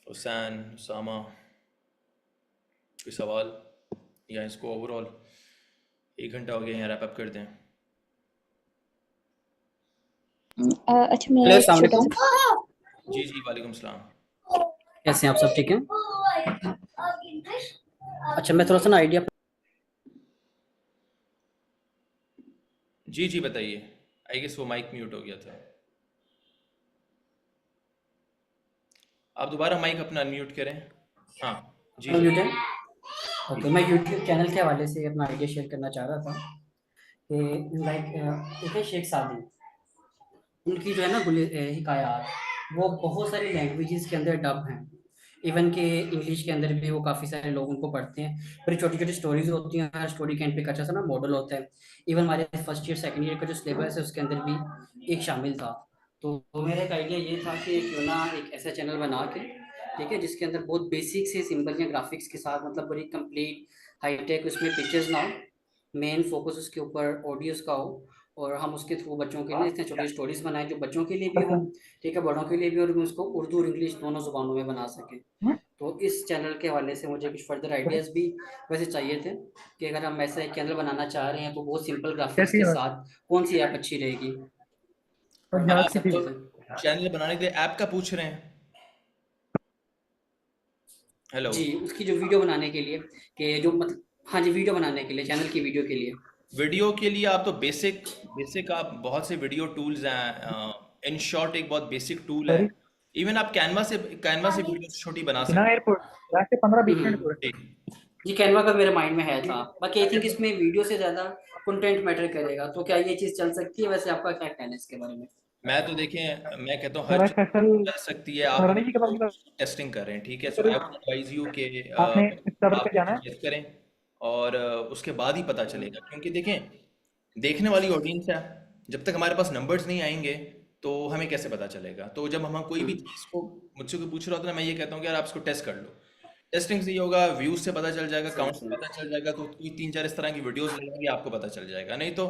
हुसैन, उसामा, कोई सवाल, या इसको ओवरऑल 1 घंटा हो गया यहाँ रैप अप कर दें? अच्छा मेरा हेलो, एक अस्सलाम छोटा वालेकुम। जी जी, वालेकुम सलाम। कैसे हैं आप सब? ठीक हैं? अच्छा, मैं थोड़ा सा ना आइडिया। जी जी, बताइए। आई गेस वो माइक म्यूट हो गया था। आप दोबारा माइक अपना अनम्यूट करें। हाँ जी जी। म्यूट है। ओके, मैं यूट्यूब चैनल के हवाले से अपना आइडिया शेयर करना चाह रहा था कि लाइक एक है शेख सादी, उनकी जो है ना हिकायात, वो बहुत सारी लैंग्वेजेस के अंदर डब हैं। इवन के इंग्लिश के अंदर भी वो काफ़ी सारे लोग उनको पढ़ते हैं। फिर छोटी छोटी स्टोरीज होती हैं, हर स्टोरी का एंड पे एक अच्छा सा ना मॉडल होता है। इवन हमारे फर्स्ट ईयर सेकंड ईयर का जो सिलेबस है उसके अंदर भी एक शामिल था। तो मेरा एक आइडिया ये था कि क्यों ना एक ऐसा चैनल बना के, ठीक है, जिसके अंदर बहुत बेसिक से सिंबल या ग्राफिक्स के साथ, मतलब बड़ी कंप्लीट हाईटेक उसमें पिक्चर्स ना हो, मेन फोकस उसके ऊपर ऑडियोज का हो, और हम उसके थ्रू बच्चों के लिए इतने छोटी स्टोरीज बनाएं जो बच्चों के लिए भी हो, ठीक है, बड़ों के लिए भी, और उसको उर्दू और इंग्लिश दोनों जुबानों में बना सके। तो इस चैनल के हवाले से मुझे कुछ फर्दर आइडियाज़ भी वैसे चाहिए थे कि अगर हम ऐसा एक चैनल बनाना चाह रहे हैं तो बहुत सिंपल ग्राफिक्स के साथ कौन सी ऐप अच्छी रहेगी, और ये आप सब चीज़ें। चैनल बनाने के लिए ऐप का पूछ रहे हैं? हेलो। जी, उसकी जो वीडियो बनाने के लिए, कि जो मतलब, हाँ जी, वीडियो बनाने के लिए, चैनल की वीडियो के लिए। वीडियो के लिए आप तो बेसिक बेसिक आप बहुत से वीडियो टूल्स हैं। इन शॉर्ट एक बहुत बेसिक टूल है। इवन आप कैनवा से वीडियो छोटी बना सकते एयरपोर्ट से 15-20 मिनट हम्म, दूर हैं। जी, कैनवा का मेरे माइंड में है था। बाकी आई थिंक इसमें वीडियो से ज़्यादा कंटेंट मैटर करेगा, तो क्या ये चीज़ चल सकती है? वैसे आपका क्या कहना है इसके बारे में? मैं तो देखें, मैं कहता हूँ हर मेरा चीज़ फैसल चल सकती है। आप रणनीति के बारे में टेस्टिंग कर रहे हैं, ठीक है, सो आई वुड एडवाइज यू कि आपने इस सर्वर आप पे जाना है। चेक करें, और उसके बाद ही पता चलेगा। क्योंकि देखें, देखने वाली ऑडियंस है, जब तक हमारे पास नंबर्स नहीं आएंगे तो हमें कैसे पता चलेगा? तो जब हम कोई भी चीज़ को मुझसे कोई पूछ रहा होता है ना, मैं ये कहता हूँ कि यार आप इसको टेस्ट कर लो। टेस्टिंग से ये होगा, व्यूज से पता चल जाएगा, सही काउंट से सही। पता चल जाएगा, तो कोई 3-4 इस तरह की वीडियोस लगाएंगे, आपको पता चल जाएगा। नहीं तो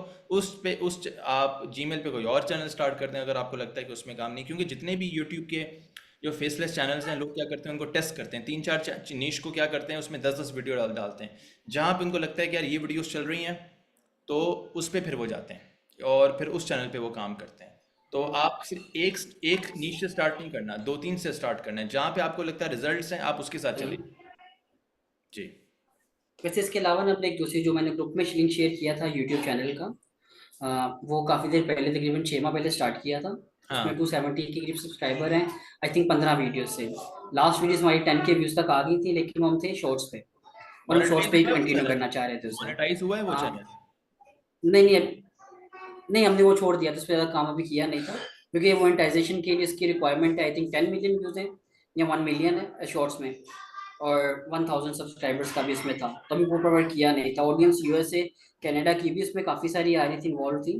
आप जीमेल पे कोई और चैनल स्टार्ट कर दें अगर आपको लगता है कि उसमें काम नहीं। क्योंकि जितने भी यूट्यूब के जो फेसलेस चैनल्स हैं, लोग क्या करते हैं, उनको टेस्ट करते हैं। 3-4 नीश को क्या करते हैं, उसमें 10-10 वीडियो डालते हैं। जहाँ पे उनको लगता है कि यार ये वीडियोस चल रही हैं, तो उस पर फिर वो जाते हैं और फिर उस चैनल पे वो काम करते हैं। तो आप सिर्फ एक एक नीश से स्टार्ट नहीं करना, 2-3 से स्टार्ट करना है। जहाँ पे आपको लगता है रिजल्ट्स हैं, आप उसके साथ चलिए। जी। वैसे इसके अलावा ना अपने एक दूसरी जो मैंने ग्रुप में लिंक शेयर किया था यूट्यूब चैनल का, वो काफ़ी देर पहले, तकरीबन 6 माह पहले स्टार्ट किया था। हाँ, उसमें 270 के करीब सब्सक्राइबर हैं। आई थिंक 15 वीडियोस से लास्ट वीडियोस हमारी 10 के व्यूज़ तक आ गई थी, लेकिन वो हम थे शॉर्ट्स पे, और हम शॉर्ट्स मोनेटाइज पे ही हुआ है वो कंटिन्यू चैनल? करना चाह रहे थे उसे। मोनेटाइज हुआ है वो हाँ, चैनल? नहीं नहीं नहीं, हमने वो छोड़ दिया था, उस पर ज़्यादा काम अभी किया नहीं था, क्योंकि मोनेटाइजेशन के लिए इसकी रिक्वायरमेंट है, आई थिंक 10 मिलियन व्यूज़ हैं या 1 मिलियन है शॉर्ट्स में, और 1000 सब्सक्राइबर्स का भी इसमें था, तो अभी वो प्रोवाइड किया नहीं था। ऑडियंस यूएसए कनाडा की भी उसमें काफ़ी सारी आ रही थी, इन्वॉल्व थी,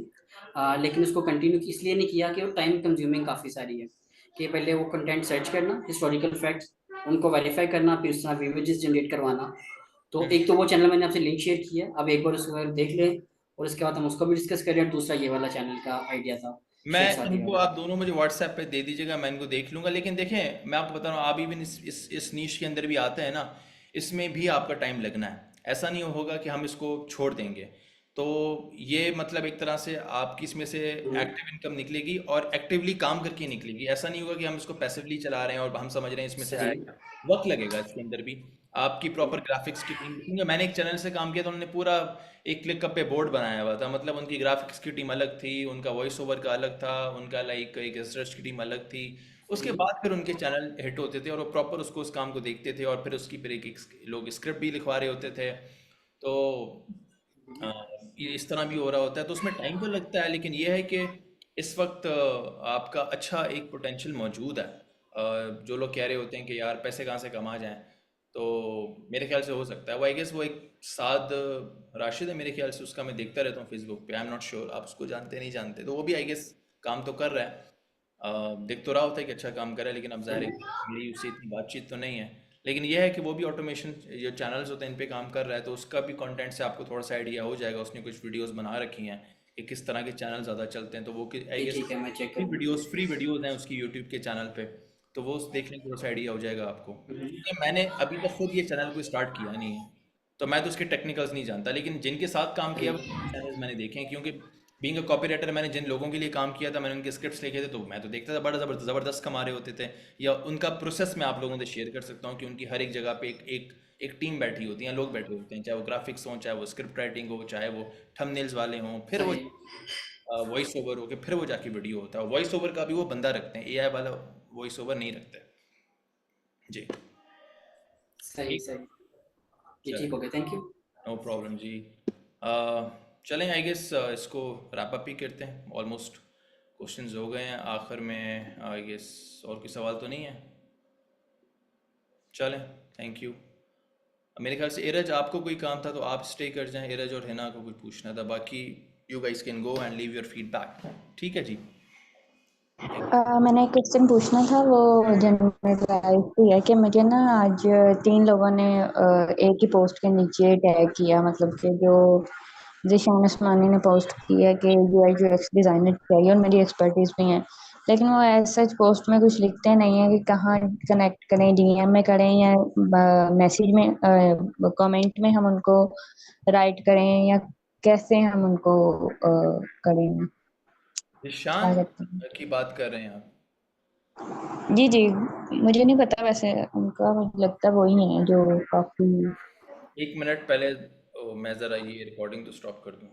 लेकिन उसको कंटिन्यू इसलिए नहीं किया कि वो टाइम कंज्यूमिंग काफ़ी सारी है, कि पहले वो कंटेंट सर्च करना, हिस्टोरिकल फैक्ट्स उनको वेरीफाई करना, फिर उस तरह इमेजेस जनरेट करवाना, तो एक तो वो चैनल मैंने आपसे लिंक शेयर किया, अब एक बार उसको देख लें और उसके बाद हम उसको भी डिस्कस करें। और दूसरा ये वाला चैनल का आइडिया था मैं शेख सादी इनको वाला। आप दोनों मुझे व्हाट्सएप पे दे दीजिएगा, मैं इनको देख लूंगा। लेकिन देखें, मैं आपको बता रहा हूँ, आप इवन इस नीश के अंदर भी आते हैं ना, इसमें भी आपका टाइम लगना है। ऐसा नहीं होगा कि हम इसको छोड़ देंगे। तो ये मतलब एक तरह से आपकी इसमें से एक्टिव इनकम निकलेगी और एक्टिवली काम करके निकलेगी। ऐसा नहीं होगा कि हम इसको पैसिवली चला रहे हैं और हम समझ रहे हैं इसमें से सही। आएगा। वक्त लगेगा इसके अंदर भी। आपकी प्रॉपर ग्राफिक्स की टीम, क्योंकि मैंने एक चैनल से काम किया तो उन्होंने पूरा एक क्लिकअप पे बोर्ड बनाया हुआ था। मतलब उनकी ग्राफिक्स की टीम अलग थी, उनका वॉइस ओवर का अलग था, उनका लाइक एक रिसर्च की टीम अलग थी। उसके बाद फिर उनके चैनल हिट होते थे और वो प्रॉपर उसको उस काम को देखते थे और फिर उसकी फिर एक लोग स्क्रिप्ट भी लिखवा रहे होते थे। तो अ, ये इस तरह भी हो रहा होता है। तो उसमें टाइम तो लगता है, लेकिन ये है कि इस वक्त आपका अच्छा एक पोटेंशियल मौजूद है। जो लोग कह रहे होते हैं कि यार पैसे कहाँ से कमा जाएं, तो मेरे ख्याल से हो सकता है। वो आई गेस वो एक साद राशिद है मेरे ख्याल से, उसका मैं देखता रहता हूँ फेसबुक पे। आई एम नॉट श्योर आप उसको जानते नहीं जानते। तो वो भी आई गेस काम तो कर रहा है। दिख तो रहा होता है कि अच्छा काम कर रहा है, लेकिन अब ज़ाहिर है कि मेरी उससे इतनी बातचीत तो नहीं है। लेकिन यह है कि वो भी ऑटोमेशन जो चैनल्स होते हैं इन पे काम कर रहा है, तो उसका भी कंटेंट से आपको थोड़ा सा आइडिया हो जाएगा। उसने कुछ वीडियोस बना रखी हैं कि किस तरह के चैनल ज़्यादा चलते हैं, तो वो आई ये गेस ठीक है, मैं चेक फ्री करूँगा। वीडियोस हैं उसकी यूट्यूब के चैनल पे। तो वो देखने का थोड़ा सा आइडिया हो जाएगा आपको, क्योंकि मैंने अभी तक खुद ये चैनल को स्टार्ट किया नहीं है, तो मैं तो उसके टेक्निकल्स नहीं जानता। लेकिन जिनके साथ काम किया वो चैनल्स मैंने देखे हैं, क्योंकि बीइंग अ कॉपी राइटर मैंने जिन लोगों के लिए काम किया था, मैंने उनके स्क्रिप्ट्स लिखे थे, तो मैं तो देखता था बड़ा ज़बरदस्त कमा रहे होते थे। या उनका प्रोसेस मैं आप लोगों से शेयर कर सकता हूँ कि उनकी हर एक जगह पे एक टीम बैठी होती है, लोग बैठे होते हैं, चाहे वो ग्राफिक्स हों, चाहे वो स्क्रिप्ट राइटिंग हो, चाहे वो थंबनेल्स वाले हों, फिर वो सही वॉइस ओवर हो के फिर वो जाके वीडियो होता है। वॉइस ओवर का भी वो बंदा रखते हैं, एआई वाला वॉइस ओवर नहीं रखते। जी। सही ठीक। सही। ये चलें, ठीक हो गया, थैंक यू। नो प्रॉब्लम जी। चलें, आई गेस इसको रैप अप ही करते हैं। ऑलमोस्ट क्वेश्चंस हो गए हैं आखिर में। आई गेस और कोई सवाल तो नहीं है। चलें, थैंक यू। मेरे ख्याल से एरज आपको कोई काम था तो आप स्टे कर जाएं। एरज और हिना को कुछ पूछना था, बाकी you guys can go and leave your feedback. ठीक है जी। मैंने एक क्वेश्चन पूछना था, वो जनरलाइज ही है कि मुझे ना आज 3 लोगों ने एक ही पोस्ट के नीचे टैग किया, मतलब कि जो ज़ीशान उस्मानी ने पोस्ट की है कि यूआई यूएक्स डिज़ाइनर चाहिए और मेरी एक्सपर्टीज भी है, लेकिन वो एज सच पोस्ट में कुछ लिखते नहीं है कि कहाँ कनेक्ट करें, डीएम में करें या मैसेज में, कमेंट में हम उनको राइट करें, या कैसे हम उनको करें, क्या ईशान कहते हैं। की बात कर रहे हैं आप? जी जी, मुझे नहीं पता, वैसे उनका मुझे लगता है वही है जो काफी। एक मिनट पहले मैं ज़रा ये रिकॉर्डिंग तो स्टॉप कर दूँ।